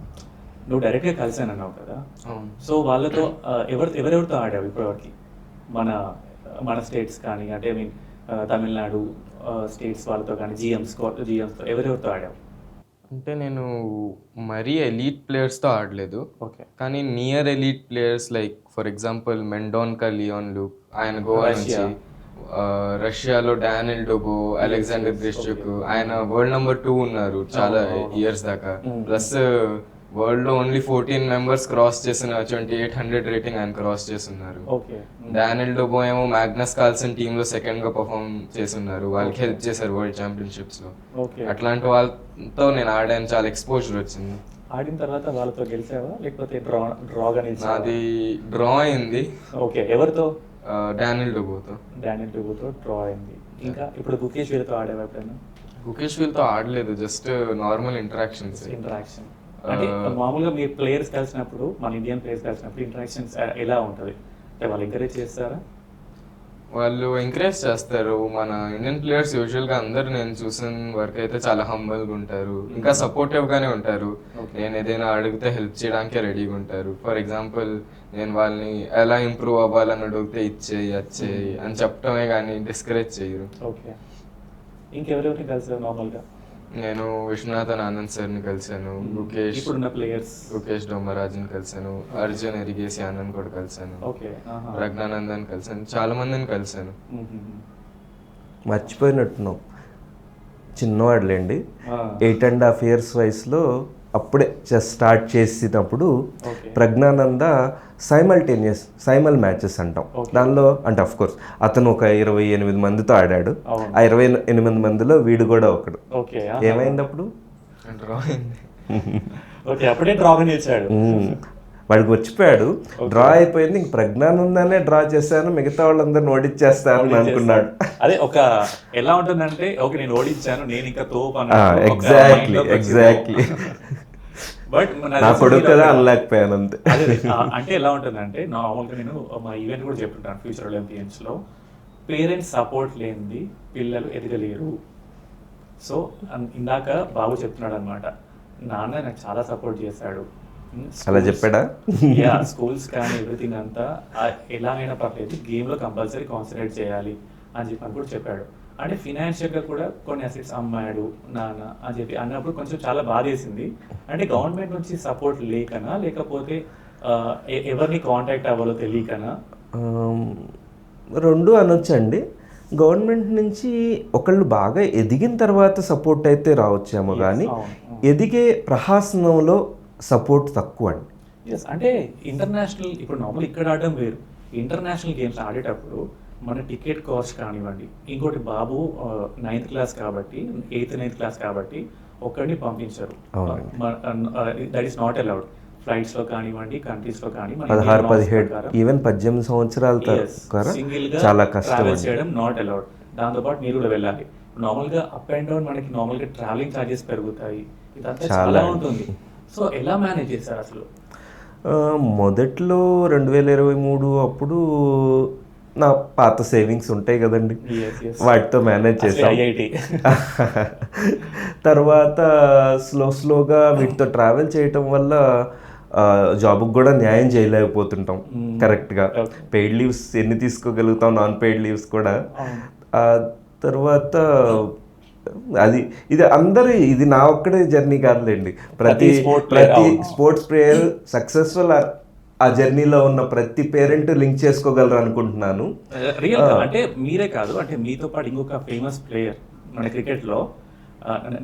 నువ్వు డైరెక్ట్గా కలిసాను అన్నావు కదా, సో వాళ్ళతో ఎవరెవరితో ఆడావు ఇప్పటివరకు? మన స్టేట్స్ కానీ, అంటే ఐ మీన్ తమిళనాడు స్టేట్స్ వాళ్ళతో కానీ, జిఎమ్స్తో ఎవరెవరితో ఆడావు? అంటే నేను మరీ ఎలీట్ ప్లేయర్స్తో ఆడలేదు. కానీ near elite players like for example Mendonca Leon Luke, ఆయన గోవా నుంచి. రష్యాలో డానిల్ డోబో, అలెగ్జాండర్ గ్రిష్చుక్, ఆయన వరల్డ్ నెంబర్ 2 ఉన్నారు చాలా ఇయర్స్ దాకా. ప్లస్ వరల్డ్ లో ఓన్లీ 14 మెంబర్స్ క్రాస్ చేసిన 2800 రేటింగ్ ఆయన క్రాస్ చేస్తున్నారు. డానిల్ డోబో ఏమో మ్యాగ్నస్ కార్ల్సన్ టీమ్ లో సెకండ్ గా పర్ఫార్మ్ చేస్తున్నారు, వాళ్ళకి హెల్ప్ చేశారు వరల్డ్ ఛాంపియన్షిప్స్ లో. అట్లాంటి వాళ్ళతో నేను ఆడాను, చాలా ఎక్స్పోజర్ వచ్చింది. ఆడిన తర్వాత వాళ్ళతో గెలిచావా లేకపోతే డ్రాగా? నాది డ్రా అయింది. ఎవరితో? డానిల్ డోబోతో డ్రా అయింది. ఇంకా ఇప్పుడు గుకేష్ వీళ్ళతో ఆడావా ఎప్పుడైనా? గుకేష్ వీళ్ళతో ఆడలేదు, జస్ట్ నార్మల్ ఇంటరాక్షన్. అంటే మామూలుగా మీరు ప్లేయర్స్ కలిసినప్పుడు, మన ఇండియన్ ప్లేయర్స్ కలిసినప్పుడు ఇంటరాక్షన్స్ ఎలా ఉంటుంది? అంటే వాళ్ళు ఎంకరేజ్ చేస్తారా? వాళ్ళు ఎంకరేజ్ చేస్తారు. మన ఇండియన్ ప్లేయర్స్ యూజువల్గా అందరు నేను చూసిన వరకు అయితే చాలా హంబల్గా ఉంటారు, ఇంకా సపోర్టివ్గానే ఉంటారు. నేను ఏదైనా అడిగితే హెల్ప్ చేయడానికే రెడీగా ఉంటారు. ఫర్ ఎగ్జాంపుల్ నేను వాళ్ళని ఎలా ఇంప్రూవ్ అవ్వాలని అడిగితే ఇచ్చేయి అని చెప్పడమే కానీ డిస్కరేజ్ చేయరు. ఇంకెవరెవరిని కలిసారు నార్మల్గా? నేను విశ్వనాథన్ ఆనంద్ సార్ని కలిసాను, గుకేష్ డోమరాజ్ని కలిసాను, అర్జున్ ఎరిగేసి ఆనంద్ కూడా కలిసాను, ప్రజ్ఞానందన్ కలిసాను, చాలా మందిని కలిసాను. మర్చిపోయినట్టున్నాం, చిన్నవాడులేండి. 8.5 years వయసులో అప్పుడే చెస్ స్టార్ట్ చేసినప్పుడు ప్రజ్ఞానంద సైమల్ మ్యాచెస్ అంటాం. దానిలో అంటే అఫ్ కోర్స్ అతను ఒక 28 మందితో ఆడాడు. ఆ 28 మందిలో వీడు కూడా ఒకడు. ఏమైంది అప్పుడు? వాడికి వచ్చిపోయాడు, డ్రా అయిపోయింది. ఇంక ప్రజ్ఞానందానే డ్రా చేశాను, మిగతా వాళ్ళందరిని ఓడిచ్చేస్తాను అనుకున్నాడు. అదే ఒక ఎలా ఉంటుందంటే, ఓకే నేను ఓడించాను, నేను ఇంకా ఎగ్జాక్ట్లీ బట్ నా కొడుకు కదా అనలేకపోయాను అంతే. అంటే ఎలా ఉంటుందంటే, నార్మల్గా నేను మా ఈవెంట్ కూడా చెప్తుంటాను, ఫ్యూచర్ ఒలింపియన్స్ లో పేరెంట్స్ సపోర్ట్ లేనిది పిల్లలు ఎదగలేరు. సో ఇందాక బాబు చెప్తున్నాడు అనమాట, నాన్న నాకు చాలా సపోర్ట్ చేశాడు, అలా చెప్పాడా? స్కూల్స్ కానీ ఎవ్రీథింగ్ అంతా ఎలాగైనా పర్లేదు, గేమ్లో కంపల్సరీ కాన్సన్ట్రేట్ చేయాలి అని చెప్పి అని కూడా చెప్పాడు. అంటే ఫినాన్షియల్గా కూడా కొన్ని అసెట్స్ అమ్మాడు నాన్న అని చెప్పి అన్నప్పుడు కొంచెం చాలా బాధ వేసింది. అంటే గవర్నమెంట్ నుంచి సపోర్ట్ లేకనా, లేకపోతే ఎవరిని కాంటాక్ట్ అవ్వాలో తెలియకనా? రెండు అనొచ్చండి. గవర్నమెంట్ నుంచి ఒకళ్ళు బాగా ఎదిగిన తర్వాత సపోర్ట్ అయితే రావచ్చేమో, కానీ ఎదిగే ప్రహాసనంలో సపోర్ట్ తక్కువ అండి. అంటే ఇంటర్నేషనల్, ఇప్పుడు నార్మల్ ఇక్కడ ఆడడం వేరు, ఇంటర్నేషనల్ గేమ్స్ ఆడేటప్పుడు మన టికెట్ కాస్ట్ కానివ్వండి, ఇంకోటి బాబు 9th క్లాస్ కాబట్టి 8th 9th క్లాస్ కాబట్టి ఒక్కడిని పంపించరు. That is not allowed. ఫ్లైట్స్లో కానివ్వండి, కంట్రీస్లో కానీ 16, 17 ఈవెన్ 18 సంవత్సరాల సింగిల్ గా చాలా కష్టం ట్రావెల్ చేయడం నాట్ అలౌడ్. దాంతోపాటు మీరు కూడా వెళ్ళాలి. నార్మల్గా అప్ అండ్ డౌన్ మనకి నార్మల్గా ట్రావెలింగ్ ఛార్జెస్ పెరుగుతాయి, ఇదంతా చాలా ఉంటుంది. సో ఎలా మేనేజ్ చేస్తారు అసలు? మొదట్లో 2023 అప్పుడు నా పాత సేవింగ్స్ ఉంటాయి కదండి, వాటితో మేనేజ్ చేసాం. తర్వాత స్లోగా వీటితో ట్రావెల్ చేయటం వల్ల జాబ్కి కూడా న్యాయం చేయలేకపోతుంటాం కరెక్ట్గా. పెయిడ్ లీవ్స్ ఎన్ని తీసుకోగలుగుతాం, నాన్ పెయిడ్ లీవ్స్ కూడా. తర్వాత ఇది అందరూ, ఇది నా ఒక్కడే జర్నీ కాదులేండి, ప్రతి స్పోర్ట్స్ ప్లేయర్ సక్సెస్ఫుల్ ఆ జర్నీలో ఉన్న ప్రతి పేరెంట్ లింక్ చేసుకోగలరు అనుకుంటున్నాను. రియల్ అంటే మీరే కాదు, అంటే మీతో పాటు ఇంకొక ఫేమస్ ప్లేయర్ మన క్రికెట్ లో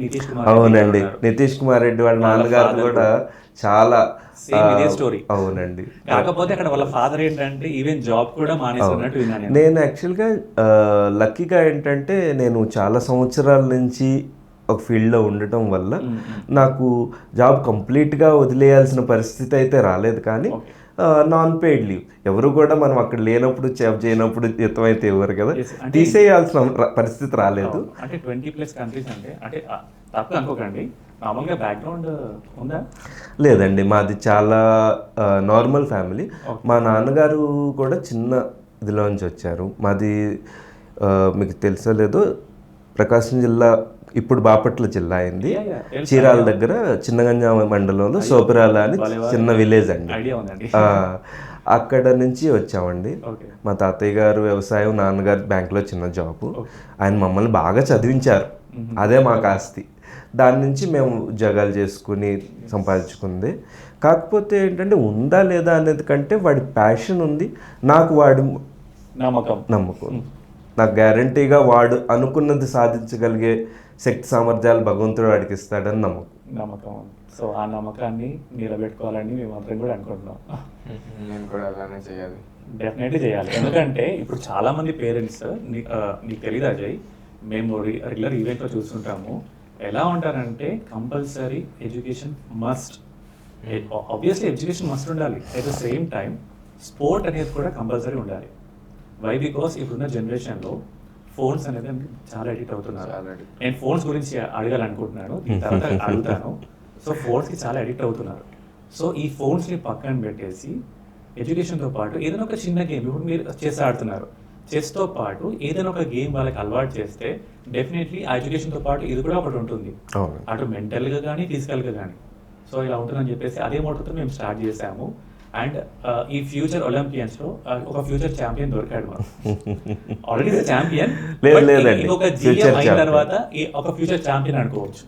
నితీష్ కుమార్. అవునండి, నితీష్ కుమార్ రెడ్డి వాళ్ళ నాన్నగారు కూడా చాలా స్టోరీ. అవునండి, కాకపోతే అక్కడ వాళ్ళ ఫాదర్ ఏంటంటే ఈవెన్ జాబ్ కూడా మానేస్తున్నట్టు విన్నాను. నేను యాక్చువల్గా లక్కీగా ఏంటంటే నేను చాలా సంవత్సరాల నుంచి ఒక ఫీల్డ్లో ఉండటం వల్ల నాకు జాబ్ కంప్లీట్గా వదిలేయాల్సిన పరిస్థితి అయితే రాలేదు. కానీ నాన్ పెయిడ్ లీవ్ ఎవరు కూడా మనం అక్కడ లేనప్పుడు జాబ్ చేయనప్పుడు జీతం అయితే ఇవ్వరు కదా, తీసేయాల్సిన పరిస్థితి రాలేదు. అంటే 20+ కంట్రీస్ అంటే తప్ప అనుకోకండి, నార్మల్గా బ్యాక్గ్రౌండ్ ఉందా? లేదండి, మాది చాలా నార్మల్ ఫ్యామిలీ. మా నాన్నగారు కూడా చిన్న ఇదిలోంచి వచ్చారు. మాది మీకు తెలుసో లేదో ప్రకాశం జిల్లా, ఇప్పుడు బాపట్ల జిల్లా అయింది. చీరాల దగ్గర చిన్నగంజామ మండలంలో సోపిరాల అని చిన్న విలేజ్ అండి. అక్కడ నుంచి వచ్చామండి. మా తాతయ్య గారు వ్యవసాయం, నాన్నగారు బ్యాంకులో చిన్న జాబు. ఆయన మమ్మల్ని బాగా చదివించారు, అదే మాకు ఆస్తి. దాని నుంచి మేము ఉద్యోగాలు చేసుకుని సంపాదించుకుంది. కాకపోతే ఏంటంటే ఉందా లేదా అనేది కంటే వాడి ప్యాషన్ ఉంది, నాకు వాడి నమ్మకం, నాకు గ్యారంటీగా వాడు అనుకున్నది సాధించగలిగే శక్తి సామర్థ్యాలు భగవంతుడు వాడికి ఇస్తాడని నమ్మకం. సో ఆ నమ్మకాన్ని నిలబెట్టుకోవాలని మేము అందరం కూడా అనుకుంటున్నాం. నేను కూడా అలానే చేయాలి, డెఫినెట్లీ చేయాలి. ఎందుకంటే ఇప్పుడు చాలా మంది పేరెంట్స్, నీకు తెలియదు అజయ్, మేము రెగ్యులర్ ఈవెంట్లో చూస్తుంటాము, ఎలా ఉంటారంటే compulsory education must, obviously education must ఉండాలి. At the same time sport అనేది కూడా కంపల్సరీ ఉండాలి. వై? బికాస్ ఇప్పుడున్న జనరేషన్లో ఫోన్స్ అనేది చాలా అడిక్ట్ అవుతున్నారు. నేను ఫోన్స్ గురించి అడగాలనుకుంటున్నాను, దీని తర్వాత అడుగుతాను. సో ఫోన్స్కి చాలా అడిక్ట్ అవుతున్నారు. సో ఈ ఫోన్స్ని పక్కన పెట్టేసి ఎడ్యుకేషన్తో పాటు ఏదైనా ఒక చిన్న గేమ్, ఇప్పుడు మీరు చెస్ ఆడుతున్నారు, చెస్తో పాటు ఏదైనా ఒక గేమ్ వాళ్ళకి అలవాటు చేస్తే డెఫినెట్లీ ఆ ఎడ్యుకేషన్తో పాటు ఇది కూడా ఒకటి ఉంటుంది, అటు మెంటల్గా కానీ ఫిజికల్గా కానీ. సో ఇలా ఉంటుందని చెప్పేసి అదే మోటోతో మేము స్టార్ట్ చేసాము. అండ్ ఈ ఫ్యూచర్ ఒలింపియన్స్లో ఒక ఫ్యూచర్ ఛాంపియన్ దొరికాడు మాకు. ఆల్రెడీ ఛాంపియన్, ఒక జిఎం అయిన తర్వాత ఒక ఫ్యూచర్ ఛాంపియన్ అనుకోవచ్చు.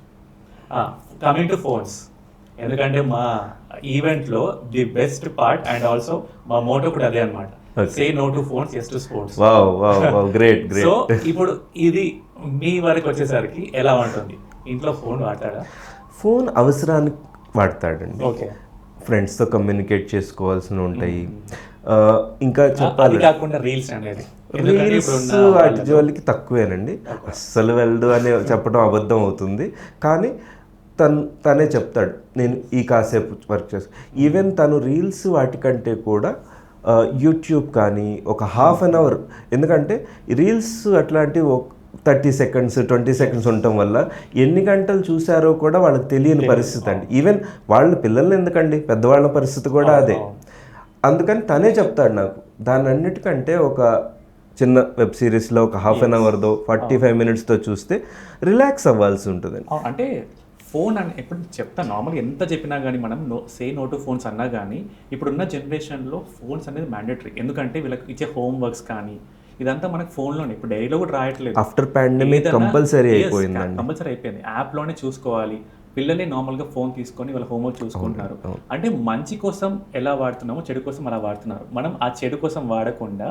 కమింగ్ టు ఫోన్స్, ఎందుకంటే మా ఈవెంట్లో the best part and also మా మోటో కూడా అదే అనమాట, say no to phones, yes to sports. So ఇప్పుడు ఇది మీ వరకు వచ్చేసరికి ఎలా ఉంటుంది? ఇంట్లో ఫోన్ వాడతాడా? ఫోన్ అవసరానికి వాడతాడండి. ఓకే, ఫ్రెండ్స్తో కమ్యూనికేట్ చేసుకోవాల్సి ఉంటాయి. ఇంకా చెప్పాలి కాకుండా రీల్స్ అనేది, రీల్స్ వాటి జోలికి తక్కువేనండి, అస్సలు వెళ్ళదు అని చెప్పడం అబద్ధం అవుతుంది. కానీ తనే చెప్తాడు నేను ఈ కాసేపు వర్క్ చేస్తాను. ఈవెన్ తను రీల్స్ వాటికంటే కూడా యూట్యూబ్ కానీ ఒక హాఫ్ అన్ అవర్, ఎందుకంటే రీల్స్ అట్లాంటివి 30 seconds 20 seconds ఉండటం వల్ల ఎన్ని గంటలు చూసారో కూడా వాళ్ళకి తెలియని పరిస్థితి అండి. ఈవెన్ వాళ్ళ పిల్లల్ని ఎందుకండి, పెద్దవాళ్ళ పరిస్థితి కూడా అదే. అందుకని తనే చెప్తాడు నాకు, దాని అన్నిటికంటే ఒక చిన్న వెబ్ సిరీస్లో ఒక హాఫ్ అన్ అవర్తో 45 minutesతో చూస్తే రిలాక్స్ అవ్వాల్సి ఉంటుందండి. అంటే ఫోన్ అని ఎప్పుడు చెప్తా, నార్మల్గా ఎంత చెప్పినా కానీ మనం సే నో టు ఫోన్స్ అన్నా కానీ ఇప్పుడున్న జనరేషన్లో ఫోన్స్ అనేది మ్యాండేటరీ. ఎందుకంటే వీళ్ళకి ఇచ్చే హోంవర్క్స్ కానీ ఇదంతా మనకు ఫోన్లోనే, ఇప్పుడు డైరీలో కూడా రాయట్లేదు. ఆఫ్టర్ పాండమిక్ కంపల్సరీ అయిపోయింది, యాప్లోనే చూసుకోవాలి. పిల్లలే నార్మల్గా ఫోన్ తీసుకొని వాళ్ళ హోంవర్క్ చూసుకుంటున్నారు. అంటే మంచి కోసం ఎలా వాడుతున్నామో చెడు కోసం అలా వాడుతున్నారు. మనం ఆ చెడు కోసం వాడకుండా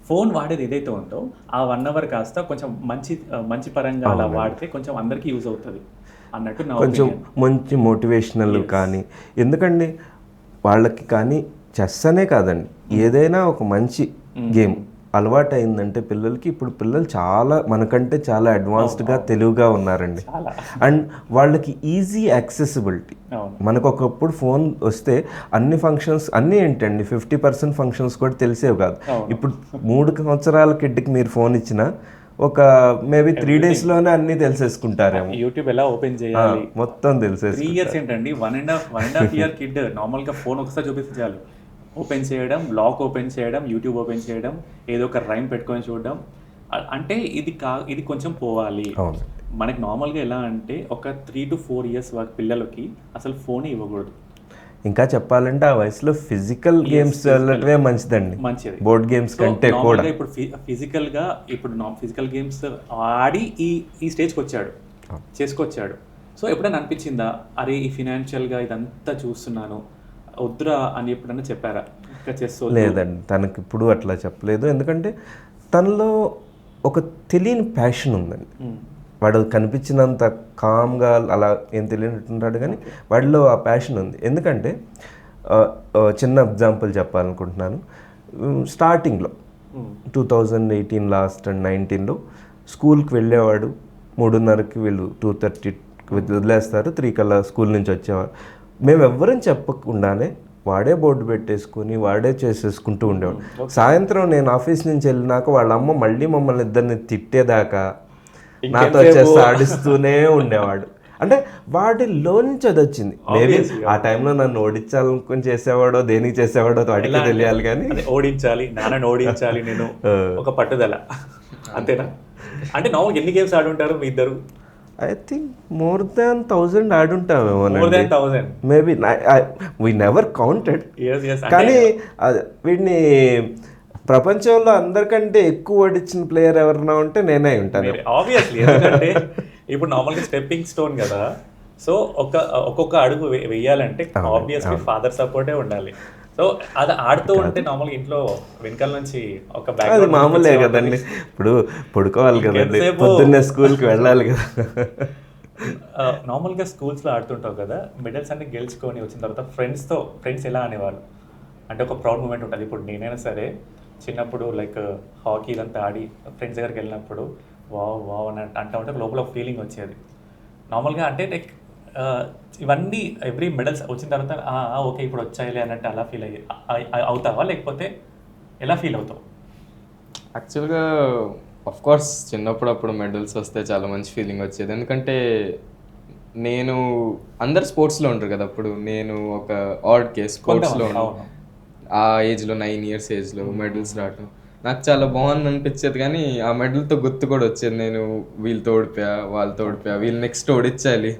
ఫోన్ వాడేది ఏదైతే ఉందో ఆ 1 hour కాస్త కొంచెం మంచి పరంగా అలా వాడితే కొంచెం అందరికీ యూజ్ అవుతుంది అన్నట్టు కొంచెం మంచి మోటివేషనల్ కానీ. ఎందుకండి వాళ్ళకి కానీ చెస్ అనే కాదండి, ఏదైనా ఒక మంచి గేమ్ అలవాటు అయిందంటే పిల్లలకి, ఇప్పుడు పిల్లలు చాలా మనకంటే చాలా అడ్వాన్స్డ్గా తెలివిగా ఉన్నారండి. అండ్ వాళ్ళకి ఈజీ యాక్సెసిబిలిటీ. మనకు ఒకప్పుడు ఫోన్ వస్తే అన్ని ఫంక్షన్స్ అన్నీ ఏంటండి 50% ఫంక్షన్స్ కూడా తెలిసేవి కాదు. ఇప్పుడు 3 సంవత్సరాల కిడ్కి మీరు ఫోన్ ఇచ్చినా ఒక మేబీ 3 daysలోనే అన్నీ తెలిసేసుకుంటారేమో. యూట్యూబ్ ఎలా ఓపెన్ చేయాలి మొత్తం తెలిసేసి. 3 years ఏంటండి, 1.5 year కిడ్ నార్మల్గా ఫోన్ ఒకసారి చూపిస్తే చాలు, ఓపెన్ చేయడం, లాక్ ఓపెన్ చేయడం, యూట్యూబ్ ఓపెన్ చేయడం, ఏదో ఒక రైమ్ పెట్టుకొని చూడడం. అంటే ఇది కొంచెం పోవాలి. మనకి నార్మల్గా ఎలా అంటే ఒక 3 to 4 years వరకు పిల్లలకి అసలు ఫోనే ఇవ్వకూడదు. ఇంకా చెప్పాలంటే ఆ వయసులో ఫిజికల్ గేమ్స్ వెళ్ళటమే మంచిదండి, మంచిది బోర్డ్ గేమ్స్ కంటే కూడా. ఇప్పుడు ఫిజికల్ గేమ్స్ ఆడి ఈ స్టేజ్కి వచ్చాడు, చేసుకొచ్చాడు. సో ఎప్పుడైనా అనిపించిందా, అరే ఈ ఫినాన్షియల్గా ఇదంతా చూస్తున్నాను వద్దురా అని ఎప్పుడన్నా చెప్పారా? ఇంకా చేస్తూ లేదండి, తనకి ఇప్పుడు అట్లా చెప్పలేదు. ఎందుకంటే తనలో ఒక తెలియని ప్యాషన్ ఉందండి. వాడు కనిపించినంత కామ్గా అలా ఏం తెలియనట్టుంటాడు, కానీ వాడిలో ఆ ప్యాషన్ ఉంది. ఎందుకంటే చిన్న ఎగ్జాంపుల్ చెప్పాలనుకుంటున్నాను. స్టార్టింగ్లో 2018 లాస్ట్ అండ్ 19లో స్కూల్కి వెళ్ళేవాడు. 3:30కి వీళ్ళు 2:30కి వదిలేస్తారు, 3 కల్లా స్కూల్ నుంచి వచ్చేవాడు. మేము ఎవ్వరం చెప్పకుండానే వాడే బోర్డు పెట్టేసుకుని వాడే చేసేసుకుంటూ ఉండేవాడు. సాయంత్రం నేను ఆఫీస్ నుంచి వెళ్ళినాక వాళ్ళ అమ్మ మళ్ళీ మమ్మల్ని ఇద్దరిని తిట్టేదాకా నాతో వచ్చేసి ఆడిస్తూనే ఉండేవాడు. అంటే వాడిలో నుంచి అది వచ్చింది. మేబీ ఆ టైంలో నన్ను ఓడించాలనుకుని చేసేవాడో దేనికి చేసేవాడో వాడికి తెలియాలి, కానీ ఓడించాలి, నాన్నని ఓడించాలి నేను, ఒక పట్టుదల అంతేనా? అంటే నార్మల్ ఎన్ని గేమ్స్ ఆడుంటారు మీ ఇద్దరు? ఐ థింక్ more than 1000 ఆడుంటామేమో. Maybe we never counted. కానీ వీడిని ప్రపంచంలో అందరికంటే ఎక్కువ ఓడించిన ప్లేయర్ ఎవరైనా ఉంటే నేనే ఉంటాను ఆబ్వియస్లీ. ఎందుకంటే ఇప్పుడు నార్మల్గా స్టెప్పింగ్ స్టోన్ కదా, సో ఒక్కొక్క అడుగు వెయ్యాలంటే ఆబ్వియస్లీ ఫాదర్ సపోర్టే ఉండాలి. సో అది ఆడుతూ ఉంటే నార్మల్గా ఇంట్లో వెనకాల నుంచి ఒక బ్యాగ్, అది మామూలే కదండి. ఇప్పుడు పడుకోవాలి కదండి, పొద్దున్నే స్కూల్కి వెళ్ళాలి కదా. నార్మల్గా స్కూల్స్లో ఆడుతుంటావు కదా, మెడల్స్ అన్ని గెలుచుకొని వచ్చిన తర్వాత ఫ్రెండ్స్ ఎలా అనేవాళ్ళు అంటే ఒక ప్రౌడ్ మూమెంట్ ఉంటుంది. ఇప్పుడు నేనైనా సరే చిన్నప్పుడు లైక్ హాకీ ఇదంతా ఆడి ఫ్రెండ్స్ దగ్గరికి వెళ్ళినప్పుడు వావ్ అని అంటా ఉంటే లోపల ఫీలింగ్ వచ్చేది. నార్మల్గా అంటే లైక్ ఇవన్నీ ఎవ్రీ మెడల్స్ వచ్చిన తర్వాత ఓకే ఇప్పుడు వచ్చాయిలే అన్నట్టు అలా ఫీల్ అవుతావా, లేకపోతే ఎలా ఫీల్ అవుతావు? యాక్చువల్గా కోర్స్ చిన్నప్పుడు అప్పుడు మెడల్స్ వస్తే చాలా మంచి ఫీలింగ్ వచ్చేది. ఎందుకంటే నేను అందరు స్పోర్ట్స్లో ఉంటారు కదా, అప్పుడు నేను ఒక ఆడ్ కేస్ స్పోర్ట్స్లో ఆ ఏజ్లో 9 years ఏజ్లో మెడల్స్ రావటం నాకు చాలా బాగుంది అనిపించేది. కానీ ఆ మెడల్తో గుర్తు కూడా వచ్చేది, నేను వీళ్ళతో ఓడిపోయా, వాళ్ళతో ఓడిపోయా, వీళ్ళు నెక్స్ట్ ఓడించాలి,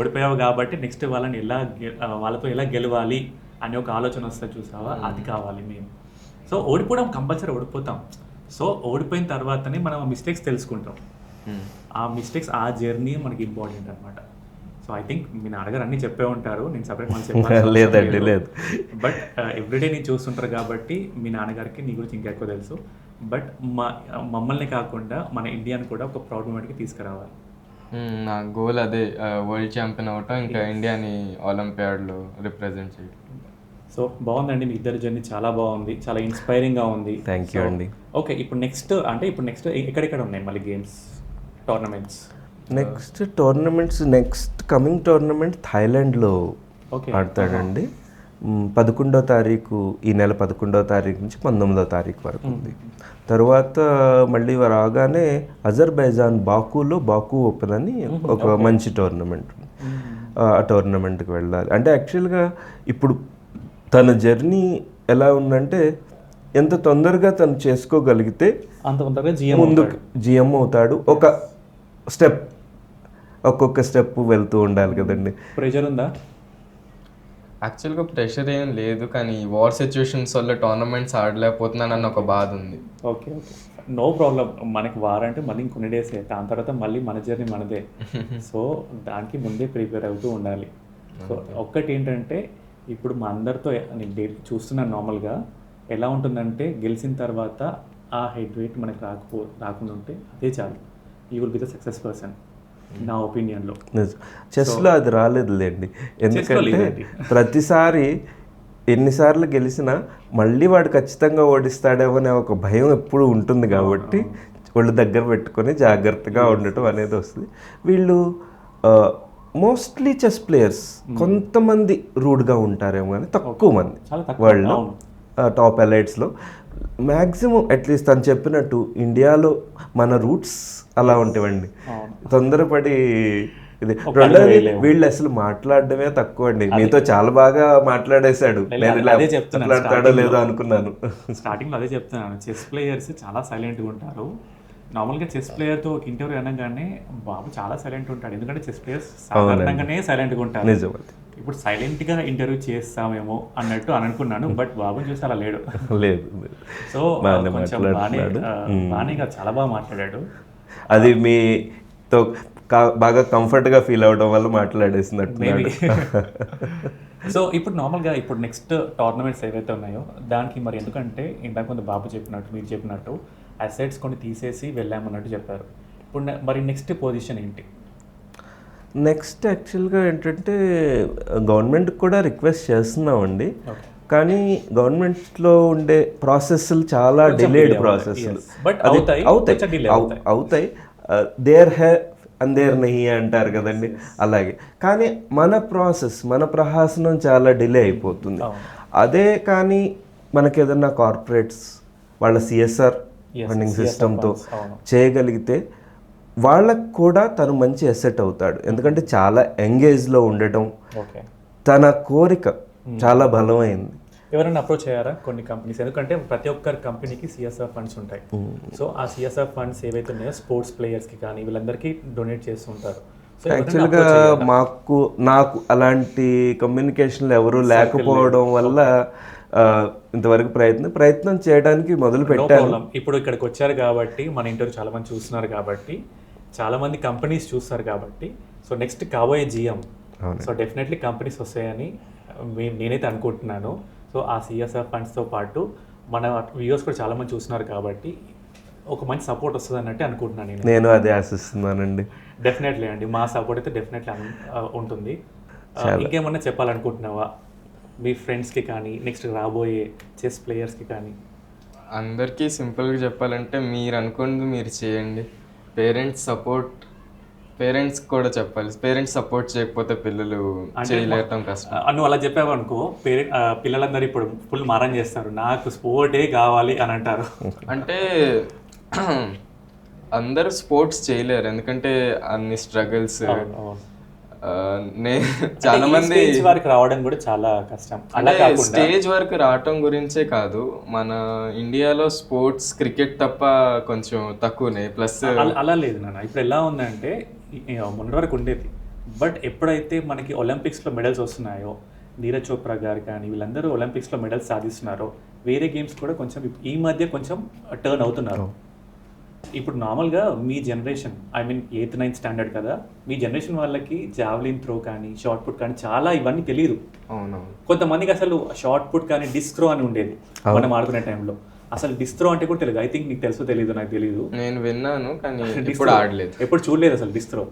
ఓడిపోయావు కాబట్టి నెక్స్ట్ వాళ్ళని వాళ్ళతో ఎలా గెలవాలి అనే ఒక ఆలోచన వస్తుంది చూసావా, అది కావాలి మేము. సో ఓడిపోవడం కంపల్సరీ ఓడిపోతాం. సో ఓడిపోయిన తర్వాతనే మనం ఆ మిస్టేక్స్ తెలుసుకుంటాం. ఆ మిస్టేక్స్, ఆ జర్నీ మనకి ఇంపార్టెంట్ అనమాట. సో ఐ థింక్ మీ నాన్నగారు అన్నీ చెప్పే ఉంటారు, నేను సపరేట్ మనం చెప్పాలి లేదండి లేదు. బట్ ఎవ్రీడే నేను చూస్తుంటారు కాబట్టి మీ నాన్నగారికి నీ గురించి ఇంకా ఎక్కువ తెలుసు. బట్ మమ్మల్ని కాకుండా మన ఇండియాని కూడా ఒక ప్రౌడ్ మూమెంట్కి తీసుకురావాలి. నా గోల్ అదే, వరల్డ్ ఛాంపియన్ అవటం, ఇంకా ఇండియాని ఒలింపియాడ్లో రిప్రజెంట్ చేయడం. సో బాగుందండి, మీ ఇద్దరి జర్నీ చాలా బాగుంది, చాలా ఇన్స్పైరింగ్గా ఉంది. థ్యాంక్ యూ అండి. ఓకే, ఇప్పుడు నెక్స్ట్ ఎక్కడెక్కడ ఉన్నాయి మళ్ళీ games tournaments? Next coming tournament థాయిలాండ్లో ఆడతాడండి. 11వ తారీఖు, ఈ నెల 11వ తారీఖు నుంచి 19వ తారీఖు వరకు ఉంది. తర్వాత మళ్ళీ రాగానే అజర్బైజాన్ బాకు ఓపెన్ అని ఒక మంచి టోర్నమెంట్, ఆ టోర్నమెంట్కి వెళ్ళాలి. అంటే యాక్చువల్గా ఇప్పుడు తన జర్నీ ఎలా ఉందంటే ఎంత తొందరగా తను చేసుకోగలిగితే అంత తొందరగా ముందుకు జిఎం అవుతాడు. ఒక్కొక్క స్టెప్ వెళ్తూ ఉండాలి కదండి. ప్రెషర్ ఉందా? యాక్చువల్గా ప్రెషర్ ఏం లేదు, కానీ వార్ సిచ్యువేషన్స్ వల్ల టోర్నమెంట్స్ ఆడలేకపోతున్నానన్న ఒక బాధ ఉంది. Okay, no problem. మనకి వార్ అంటే మళ్ళీ ఇంకొన్ని డేసే, దాని తర్వాత మళ్ళీ మన జర్నీ మనదే. సో దానికి ముందే ప్రిపేర్ అవుతూ ఉండాలి. సో ఒక్కటి ఏంటంటే ఇప్పుడు మా అందరితో నేను చూస్తున్నాను నార్మల్గా ఎలా ఉంటుందంటే గెలిచిన తర్వాత ఆ హెడ్ వెయిట్ మనకి రాకుండా ఉంటే అదే చాలు, you will be the success person నా ఒపీనియన్లో. చెస్లో అది రాలేదులేండి, ఎందుకంటే ప్రతిసారి ఎన్నిసార్లు గెలిచినా మళ్ళీ వాడు ఖచ్చితంగా ఓడిస్తాడేమో అనే ఒక భయం ఎప్పుడు ఉంటుంది కాబట్టి వాళ్ళు దగ్గర పెట్టుకొని జాగ్రత్తగా ఉండటం అనేది వస్తుంది. వీళ్ళు మోస్ట్లీ చెస్ ప్లేయర్స్ కొంతమంది రూడ్గా ఉంటారేమో కానీ తక్కువ మంది వాళ్ళు టాప్ ఎలైట్స్లో. మ్యాక్సిమం అట్లీస్ట్ తను చెప్పినట్టు ఇండియాలో మన రూట్స్ అలా ఉంటాయండి. తొందరపడి ఇది రెండోది వీళ్ళు అసలు మాట్లాడడమే తక్కువ అండి. మీతో చాలా బాగా మాట్లాడేశాడు, నేను ఇలా మాట్లాడతాడో లేదో అనుకున్నాను. స్టార్టింగ్లో అదే చెప్తున్నాను, చెస్ ప్లేయర్స్ చాలా సైలెంట్గా ఉంటారు. నార్మల్గా చెస్ ప్లేయర్తో ఒక ఇంటర్వ్యూ అనగానే బాబు చాలా సైలెంట్ ఉంటాడు, ఎందుకంటే చెస్ ప్లేయర్స్ సాధారణంగానే సైలెంట్గా ఉంటారు. నిజం. ఇప్పుడు సైలెంట్గా ఇంటర్వ్యూ చేస్తామేమో అన్నట్టు అనుకున్నాను, బట్ బాబుని చూసి అలా లేడు. లేదు. సో కొంచెం బాగానే చాలా బాగా మాట్లాడాడు. అది మీతో బాగా కంఫర్ట్గా ఫీల్ అవడం వల్ల మాట్లాడేసినట్టు. సో ఇప్పుడు నార్మల్గా ఇప్పుడు నెక్స్ట్ టోర్నమెంట్స్ ఏవైతే ఉన్నాయో దానికి మరి, ఎందుకంటే ఇందాక కొంత బాబు చెప్పినట్టు మీరు చెప్పినట్టు అసెట్స్ కొన్ని తీసేసి వెళ్ళామన్నట్టు చెప్పారు. ఇప్పుడు మరి నెక్స్ట్ పొజిషన్ ఏంటి? నెక్స్ట్ యాక్చువల్గా ఏంటంటే గవర్నమెంట్కి కూడా రిక్వెస్ట్ చేస్తున్నామండి, కానీ గవర్నమెంట్లో ఉండే ప్రాసెస్లు చాలా డిలేడ్ ప్రాసెస్లు. అవుతాయి దేర్ హ్యావ్ అందేర్ నహి అంటారు కదండి, అలాగే. కానీ మన ప్రహాసనం చాలా డిలే అయిపోతుంది. అదే కానీ మనకి ఏదన్నా కార్పొరేట్స్ వాళ్ళ సిఎస్ఆర్ ఫండింగ్ సిస్టంతో చేయగలిగితే వాళ్ళకు కూడా తను మంచి అసెట్ అవుతాడు. ఎందుకంటే చాలా ఎంగేజ్లో ఉండటం, తన కోరిక చాలా బలమైంది. ఎవరైనా అప్రోచ్ అయ్యారా కొన్ని కంపెనీస్? ఎందుకంటే ప్రతి ఒక్కరి కంపెనీకి సిఎస్ఆర్ ఫండ్స్ ఉంటాయి. సో ఆ సిఎస్ఆర్ ఫండ్స్ ఏవైతే ఉన్నాయో స్పోర్ట్స్ ప్లేయర్స్కి కానీ వీళ్ళందరికీ డొనేట్ చేస్తుంటారు. యాక్చువల్గా నాకు అలాంటి కమ్యూనికేషన్లు ఎవరు లేకపోవడం వల్ల ఇంతవరకు ప్రయత్నం చేయడానికి మొదలు పెట్టాను. ఇప్పుడు ఇక్కడికి వచ్చారు కాబట్టి మన ఇంటర్వ్యూ చాలా మంది చూస్తున్నారు కాబట్టి, చాలా మంది కంపెనీస్ చూస్తారు కాబట్టి, సో నెక్స్ట్ కాబోయే జిఎం, సో డెఫినెట్లీ కంపెనీస్ వస్తాయని నేనైతే అనుకుంటున్నాను. సో ఆ సిఎస్ఆర్ ఫండ్స్తో పాటు మన వ్యూవర్స్ కూడా చాలా మంది చూస్తున్నారు కాబట్టి ఒక మంచి సపోర్ట్ వస్తుంది అన్నట్టు అనుకుంటున్నాను నేను అదే ఆశిస్తున్నానండి. డెఫినెట్లీ అండి, మా సపోర్ట్ అయితే డెఫినెట్లీ ఉంటుంది. ఇంకేమన్నా చెప్పాలనుకుంటున్నావా మీ ఫ్రెండ్స్కి కానీ, నెక్స్ట్ రాబోయే చెస్ ప్లేయర్స్కి కానీ? అందరికీ సింపుల్గా చెప్పాలంటే మీరు అనుకున్నది మీరు చేయండి. పేరెంట్స్ కూడా చెప్పాలి. పేరెంట్స్ సపోర్ట్ చేయకపోతే పిల్లలు చేయలేటం కష్టం. నువ్వు అలా చెప్పావు అనుకో, పిల్లలందరూ ఇప్పుడు ఫుల్ మారం చేస్తారు, నాకు స్పోర్టే కావాలి అని అంటారు. అంటే అందరూ స్పోర్ట్స్ చేయలేరు, ఎందుకంటే అన్ని స్ట్రగుల్స్. చాలా మంది వరకు రావడం కూడా చాలా కష్టం. స్టేజ్ వరకు రావటం గురించే కాదు, మన ఇండియాలో స్పోర్ట్స్ క్రికెట్ తప్ప కొంచెం తక్కువనే. ప్లస్ అలా లేదు నాన్న, ఇప్పుడు ఎలా ఉందంటే మొన్న వరకు ఉండేది, బట్ ఎప్పుడైతే మనకి ఒలింపిక్స్లో మెడల్స్ వస్తున్నాయో, నీరజ్ చోప్రా గారు కానీ వీళ్ళందరూ ఒలింపిక్స్లో మెడల్స్ సాధిస్తున్నారో, వేరే గేమ్స్ కూడా కొంచెం ఈ మధ్య కొంచెం టర్న్ అవుతున్నారు. ఇప్పుడు నార్మల్గా మీ generation, I mean 8th 9th standard కదా, మీ జనరేషన్ వాళ్ళకి జావ్లిన్ త్రో కానీ షార్ట్ పుట్ కానీ చాలా ఇవన్నీ తెలియదు. కొంతమందికి అసలు షార్ట్ పుట్ కానీ డిస్క్ త్రో అని ఉండేది మనం ఆడుకునే టైంలో. అసలు డిస్క్ త్రో అంటే కూడా తెలియదు. ఐ థింక్ నీకు తెలుసో తెలీదు, నాకు తెలియదు. నేను విన్నాను కానీ ఇప్పుడు ఆడలేదు, ఎప్పుడు చూడలేదు అసలు డిస్క్ త్రో.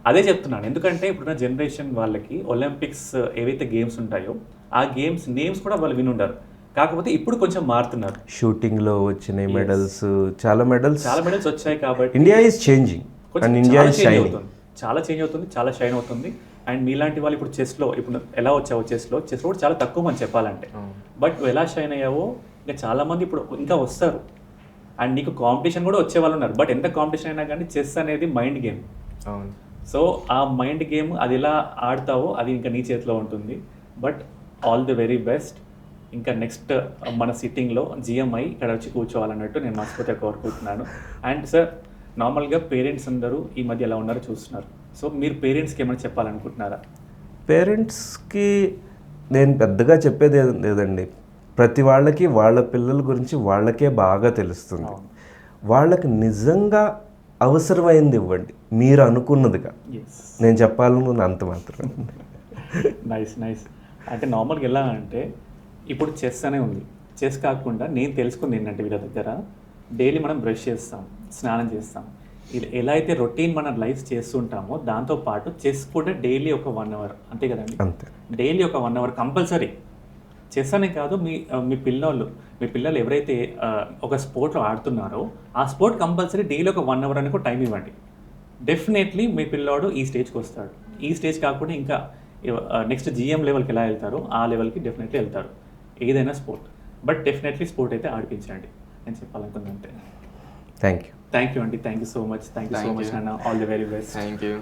అదే చెప్తున్నాను, ఎందుకంటే ఇప్పుడున్న జనరేషన్ వాళ్ళకి ఒలింపిక్స్ ఏవైతే గేమ్స్ ఉంటాయో ఆ గేమ్స్ నేమ్స్ కూడా వాళ్ళు వినుంటారు. కాకపోతే ఇప్పుడు కొంచెం మారుతున్నారు. షూటింగ్ లో వచ్చిన మెడల్స్, చాలా మెడల్స్ వచ్చాయి కాబట్టి India is changing and India is shining. చాలా చేంజ్ అవుతుంది, చాలా షైన్ అవుతుంది. అండ్ మీలాంటి వాళ్ళు ఇప్పుడు చెస్లో ఇప్పుడు ఎలా వచ్చావో, చెస్లో కూడా చాలా తక్కువ మంది చెప్పాలంటే, బట్ నువ్వు ఎలా షైన్ అయ్యావో ఇంకా చాలా మంది ఇప్పుడు ఇంకా వస్తారు. అండ్ నీకు కాంపిటీషన్ కూడా వచ్చే వాళ్ళు ఉన్నారు. బట్ ఎంత కాంపిటీషన్ అయినా కానీ చెస్ అనేది మైండ్ గేమ్. సో ఆ మైండ్ గేమ్ అది ఎలా ఆడతావో అది ఇంకా నీ చేతిలో ఉంటుంది. But all the very best. ఇంకా నెక్స్ట్ మన సిట్టింగ్లో జిఎంఐ ఇక్కడ వచ్చి కూర్చోవాలన్నట్టు నేను మనస్ఫూర్తిగా కోరుకుంటున్నాను. అండ్ సార్, నార్మల్గా పేరెంట్స్ అందరూ ఈ మధ్య ఎలా ఉన్నారో చూస్తున్నారు. సో మీరు పేరెంట్స్కి ఏమైనా చెప్పాలనుకుంటున్నారా? పేరెంట్స్కి నేను పెద్దగా చెప్పేది లేదండి. ప్రతి వాళ్ళకి వాళ్ళ పిల్లల గురించి వాళ్ళకే బాగా తెలుస్తుంది. వాళ్ళకి నిజంగా అవసరమైంది ఇవ్వండి, మీరు అనుకున్నదిగా. నేను చెప్పాలనుకున్న అంత మాత్రం. నైస్. అంటే నార్మల్గా ఎలా అంటే ఇప్పుడు చెస్ అనే ఉంది. చెస్ కాకుండా నేను తెలుసుకుంది ఏంటంటే వీళ్ళ దగ్గర డైలీ మనం బ్రష్ చేస్తాం, స్నానం చేస్తాం, ఇది ఎలా అయితే రొటీన్ మన లైఫ్ చేస్తుంటామో దాంతోపాటు చెస్ కూడా డైలీ ఒక 1 hour, అంతే కదండి? అంతే, డైలీ ఒక 1 hour కంపల్సరీ. చెస్ అనే కాదు, మీ పిల్లలు ఎవరైతే ఒక స్పోర్ట్లో ఆడుతున్నారో ఆ స్పోర్ట్ కంపల్సరీ డైలీ ఒక 1 అవర్ అని టైం ఇవ్వండి. డెఫినెట్లీ మీ పిల్లోడు ఈ స్టేజ్కి వస్తాడు. ఈ స్టేజ్ కాకుండా ఇంకా నెక్స్ట్ GM లెవెల్కి ఎలా వెళ్తారో ఆ లెవెల్కి డెఫినెట్లీ వెళ్తారు, ఏదైనా స్పోర్ట్. బట్ డెఫినెట్లీ స్పోర్ట్ అయితే ఆడిపించండి నేను చెప్పాలనుకుంది అంతే. థ్యాంక్ యూ థ్యాంక్ యూ అండి, thank you so much, thank you so much నాన్న, all the very best. Thank you.